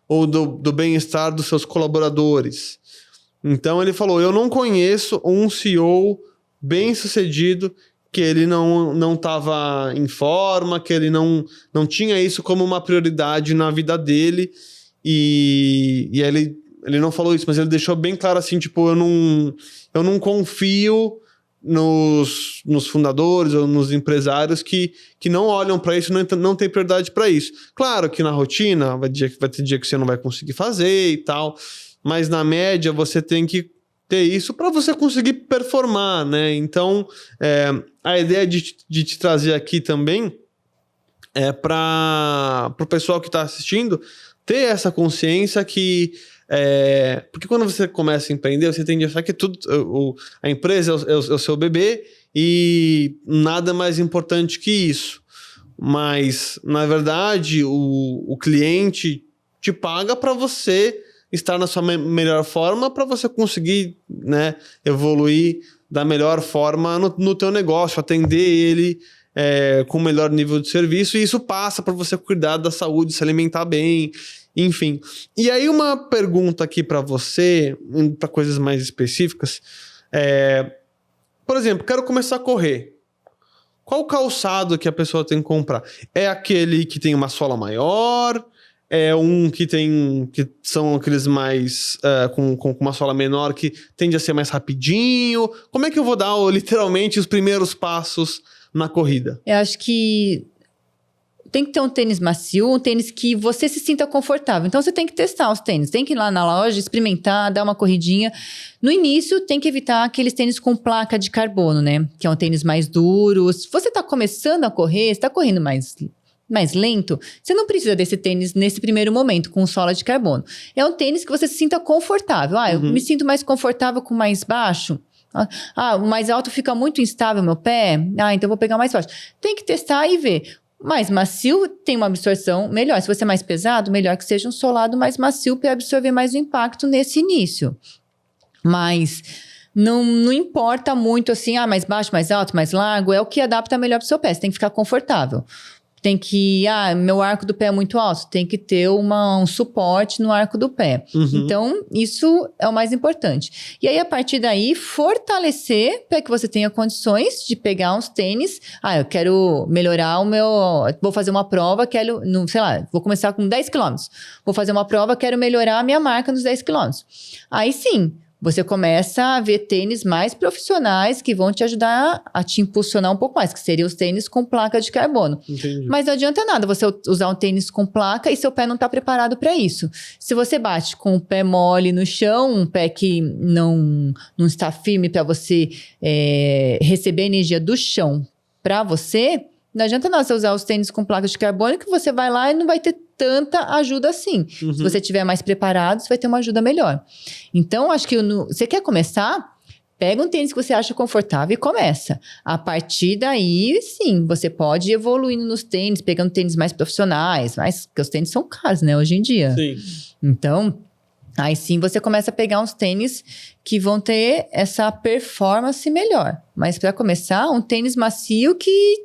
Speaker 1: Ou do bem-estar dos seus colaboradores? Então ele falou, eu não conheço um CEO bem-sucedido que ele não estava em forma, que ele não tinha isso como uma prioridade na vida dele. E ele não falou isso, mas ele deixou bem claro assim, tipo, eu não confio nos fundadores ou nos empresários que não olham para isso, não tem prioridade para isso. Claro que na rotina vai ter dia que você não vai conseguir fazer e tal, mas na média você tem que ter isso para você conseguir performar, né? Então, a ideia de te trazer aqui também é para o pessoal que está assistindo ter essa consciência que... porque quando você começa a empreender, você tende a achar que a empresa é o seu bebê e nada mais importante que isso. Mas, na verdade, o cliente te paga para você estar na sua melhor forma, para você conseguir, né, evoluir da melhor forma no teu negócio, atender ele com o melhor nível de serviço, e isso passa para você cuidar da saúde, se alimentar bem, enfim. E aí uma pergunta aqui para você, para coisas mais específicas, por exemplo, quero começar a correr. Qual calçado que a pessoa tem que comprar? É aquele que tem uma sola maior? É um que são aqueles mais com uma sola menor que tende a ser mais rapidinho? Como é que eu vou dar literalmente os primeiros passos na corrida?
Speaker 2: Eu acho que tem que ter um tênis macio, um tênis que você se sinta confortável. Então, você tem que testar os tênis. Tem que ir lá na loja, experimentar, dar uma corridinha. No início, tem que evitar aqueles tênis com placa de carbono, né? Que é um tênis mais duro. Se você está começando a correr, está correndo mais lento, você não precisa desse tênis nesse primeiro momento, com sola de carbono. É um tênis que você se sinta confortável. Eu me sinto mais confortável com mais baixo. Ah, o mais alto fica muito instável meu pé? Ah, então eu vou pegar o mais forte. Tem que testar e ver. Mais macio tem uma absorção melhor. Se você é mais pesado, melhor que seja um solado mais macio para absorver mais o impacto nesse início. Mas não importa muito assim, mais baixo, mais alto, mais largo, é o que adapta melhor para o seu pé. Você tem que ficar confortável. Tem que, meu arco do pé é muito alto, tem que ter um suporte no arco do pé. Então, isso é o mais importante. E aí, a partir daí, fortalecer para que você tenha condições de pegar uns tênis. Eu quero melhorar vou fazer uma prova, vou começar com 10 quilômetros. Vou fazer uma prova, quero melhorar a minha marca nos 10 quilômetros. Aí sim, você começa a ver tênis mais profissionais que vão te ajudar a te impulsionar um pouco mais, que seriam os tênis com placa de carbono.
Speaker 1: Entendi.
Speaker 2: Mas não adianta nada você usar um tênis com placa e seu pé não está preparado para isso. Se você bate com o pé mole no chão, um pé que não está firme para você receber energia do chão para você, não adianta nada você usar os tênis com placa de carbono que você vai lá e não vai ter tanta ajuda assim. Se você estiver mais preparado, você vai ter uma ajuda melhor. Então, acho que você quer começar? Pega um tênis que você acha confortável e começa. A partir daí, sim, você pode ir evoluindo nos tênis, pegando tênis mais profissionais, porque os tênis são caros, né, hoje em dia.
Speaker 1: Sim.
Speaker 2: Então, aí sim você começa a pegar uns tênis que vão ter essa performance melhor. Mas para começar, um tênis macio que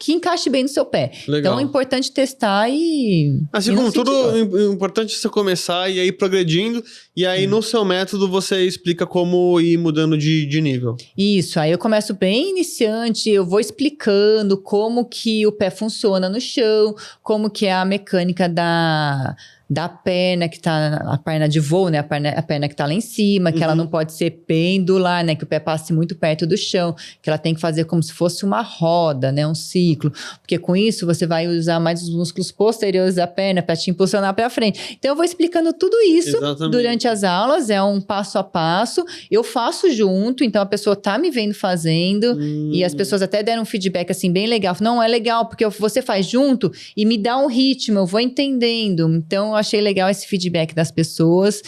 Speaker 2: encaixe bem no seu pé.
Speaker 1: Legal.
Speaker 2: Então, é importante testar e...
Speaker 1: Assim como tudo, é importante você começar e ir progredindo. E aí, no seu método, você explica como ir mudando de nível.
Speaker 2: Isso. Aí eu começo bem iniciante, eu vou explicando como que o pé funciona no chão, como que é a mecânica da perna, que tá a perna de voo, né? A perna que tá lá em cima, que ela não pode ser pendular, né? Que o pé passe muito perto do chão, que ela tem que fazer como se fosse uma roda, né? Um ciclo. Porque com isso você vai usar mais os músculos posteriores da perna para te impulsionar para frente. Então eu vou explicando tudo isso durante as aulas, é um passo a passo. Eu faço junto, então a pessoa tá me vendo fazendo e as pessoas até deram um feedback assim bem legal. Não, é legal porque você faz junto e me dá um ritmo, eu vou entendendo. Então eu achei legal esse feedback das pessoas.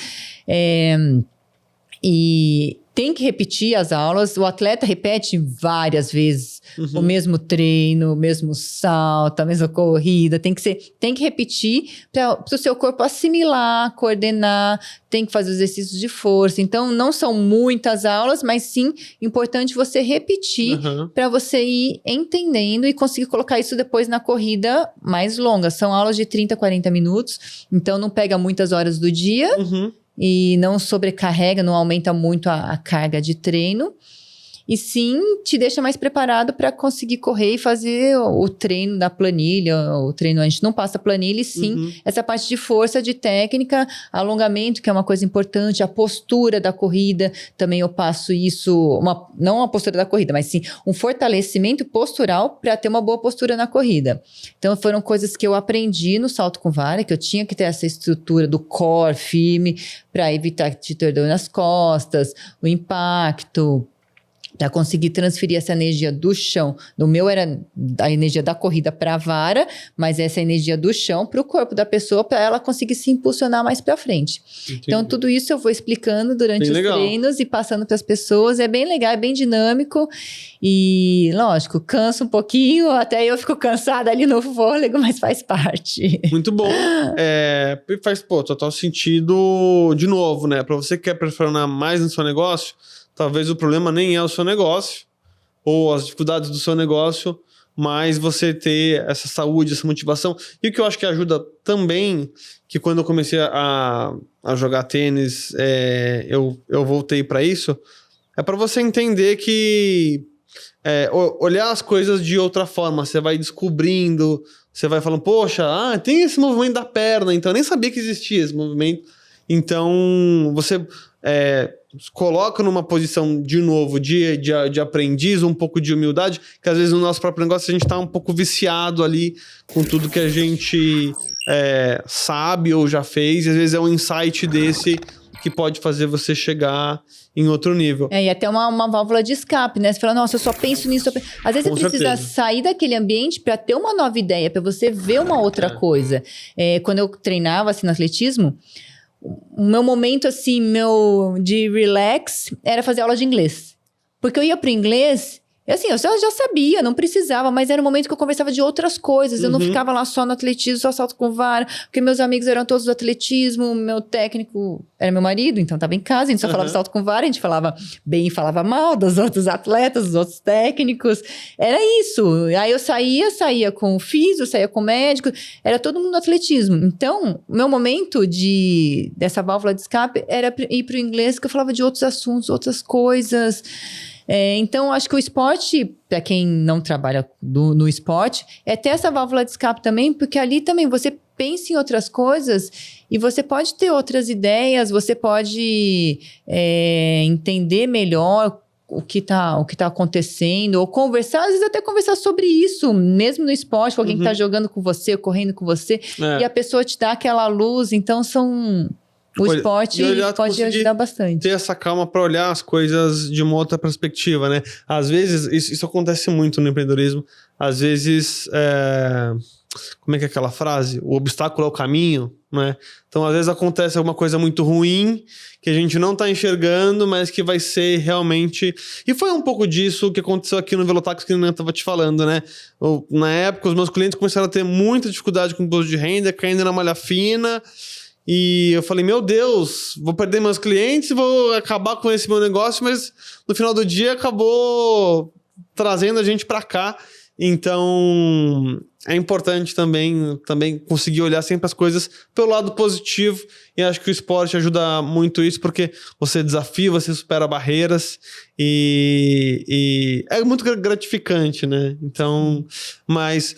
Speaker 2: E tem que repetir as aulas. O atleta repete várias vezes o mesmo treino, o mesmo salto, a mesma corrida. Tem que repetir para o seu corpo assimilar, coordenar. Tem que fazer os exercícios de força. Então, não são muitas aulas, mas sim importante você repetir para você ir entendendo e conseguir colocar isso depois na corrida mais longa. São aulas de 30, 40 minutos. Então, não pega muitas horas do dia. E não sobrecarrega, não aumenta muito a carga de treino. E sim, te deixa mais preparado para conseguir correr e fazer o treino da planilha. O treino, a gente não passa planilha, e sim, essa parte de força, de técnica, alongamento, que é uma coisa importante, a postura da corrida, também eu passo isso, não a postura da corrida, mas sim um fortalecimento postural para ter uma boa postura na corrida. Então, foram coisas que eu aprendi no salto com vara, que eu tinha que ter essa estrutura do core firme para evitar de ter dor nas costas, o impacto, para conseguir transferir essa energia do chão. No meu era a energia da corrida para a vara, mas essa energia do chão para o corpo da pessoa, para ela conseguir se impulsionar mais para frente. Entendi. Então, tudo isso eu vou explicando durante os treinos e passando para as pessoas. É bem legal, é bem dinâmico. E, lógico, cansa um pouquinho, até eu fico cansada ali no fôlego, mas faz parte.
Speaker 1: Muito bom. Faz, total sentido, de novo, né? Para você que quer performar mais no seu negócio, talvez o problema nem é o seu negócio ou as dificuldades do seu negócio, mas você ter essa saúde, essa motivação. E o que eu acho que ajuda também, que quando eu comecei a jogar tênis, eu voltei para isso, é para você entender que olhar as coisas de outra forma. Você vai descobrindo, você vai falando, poxa, tem esse movimento da perna, então eu nem sabia que existia esse movimento. Então, você coloca numa posição, de novo, de aprendiz, um pouco de humildade, que às vezes no nosso próprio negócio a gente tá um pouco viciado ali com tudo que a gente sabe ou já fez, e às vezes é um insight desse que pode fazer você chegar em outro nível.
Speaker 2: E até uma válvula de escape, né? Você fala, nossa, eu só penso nisso. Às vezes você precisa sair daquele ambiente para ter uma nova ideia, para você ver uma outra coisa. Quando eu treinava assim no atletismo, o meu momento, assim, de relax era fazer aula de inglês. Porque eu ia pro inglês... Assim, eu já sabia, não precisava, mas era um momento que eu conversava de outras coisas. Eu não ficava lá só no atletismo, só salto com vara, porque meus amigos eram todos do atletismo, meu técnico era meu marido, então tava em casa, a gente só falava salto com vara, a gente falava bem e falava mal dos outros atletas, dos outros técnicos. Era isso. Aí eu saía com o físio, saía com o médico, era todo mundo do atletismo. Então, meu momento dessa válvula de escape era ir pro inglês, que eu falava de outros assuntos, outras coisas. Então, acho que o esporte, para quem não trabalha no esporte, é ter essa válvula de escape também, porque ali também você pensa em outras coisas e você pode ter outras ideias, você pode entender melhor o que tá acontecendo, ou conversar, às vezes até conversar sobre isso, mesmo no esporte, com alguém que tá jogando com você, correndo com você, e a pessoa te dá aquela luz, então o esporte pode ajudar bastante.
Speaker 1: Ter essa calma para olhar as coisas de uma outra perspectiva, né? Às vezes, isso acontece muito no empreendedorismo. Às vezes, como é que é aquela frase? O obstáculo é o caminho, né? Então, às vezes acontece alguma coisa muito ruim que a gente não tá enxergando, mas que vai ser realmente... E foi um pouco disso que aconteceu aqui no Velotax, que eu tava te falando, né? Na época, os meus clientes começaram a ter muita dificuldade com o imposto de renda, caindo na malha fina... E eu falei, meu Deus, vou perder meus clientes, vou acabar com esse meu negócio, mas no final do dia acabou trazendo a gente para cá. Então, é importante também conseguir olhar sempre as coisas pelo lado positivo. E acho que o esporte ajuda muito isso, porque você desafia, você supera barreiras e é muito gratificante, né? Então, mas,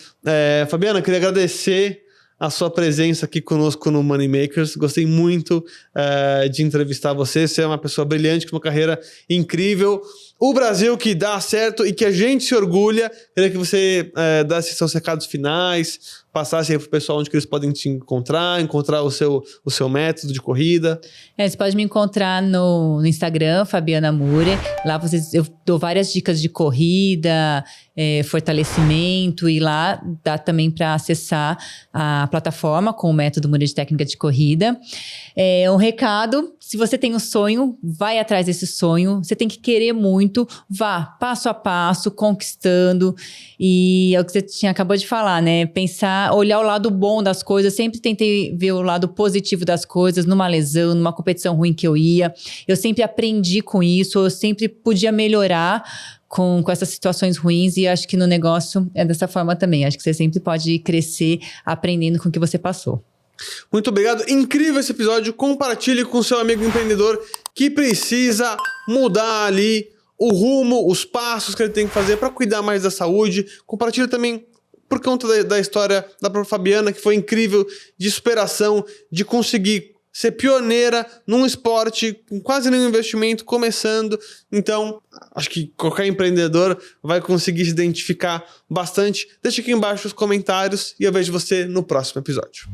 Speaker 1: Fabiana, queria agradecer a sua presença aqui conosco no Moneymakers. Gostei muito de entrevistar você. Você é uma pessoa brilhante, com uma carreira incrível. O Brasil que dá certo e que a gente se orgulha. Queria que você desse seus recados finais, passasse aí pro pessoal onde que eles podem te encontrar o seu método de corrida.
Speaker 2: Você pode me encontrar no Instagram, Fabiana Murer. Lá eu dou várias dicas de corrida, fortalecimento, e lá dá também para acessar a plataforma com o método Murer de Técnica de Corrida. Um recado: se você tem um sonho, vai atrás desse sonho. Você tem que querer muito, vá passo a passo, conquistando. E é o que você acabou de falar, né? Pensar, olhar o lado bom das coisas. Sempre tentei ver o lado positivo das coisas, numa lesão, numa competição ruim que eu ia. Eu sempre aprendi com isso, eu sempre podia melhorar com essas situações ruins, e acho que no negócio é dessa forma também. Acho que você sempre pode crescer aprendendo com o que você passou.
Speaker 1: Muito obrigado. Incrível esse episódio. Compartilhe com seu amigo empreendedor que precisa mudar ali o rumo, os passos que ele tem que fazer para cuidar mais da saúde. Compartilhe também por conta da história da própria Fabiana, que foi incrível, de superação, de conseguir ser pioneira num esporte com quase nenhum investimento, começando. Então, acho que qualquer empreendedor vai conseguir se identificar bastante. Deixa aqui embaixo os comentários e eu vejo você no próximo episódio.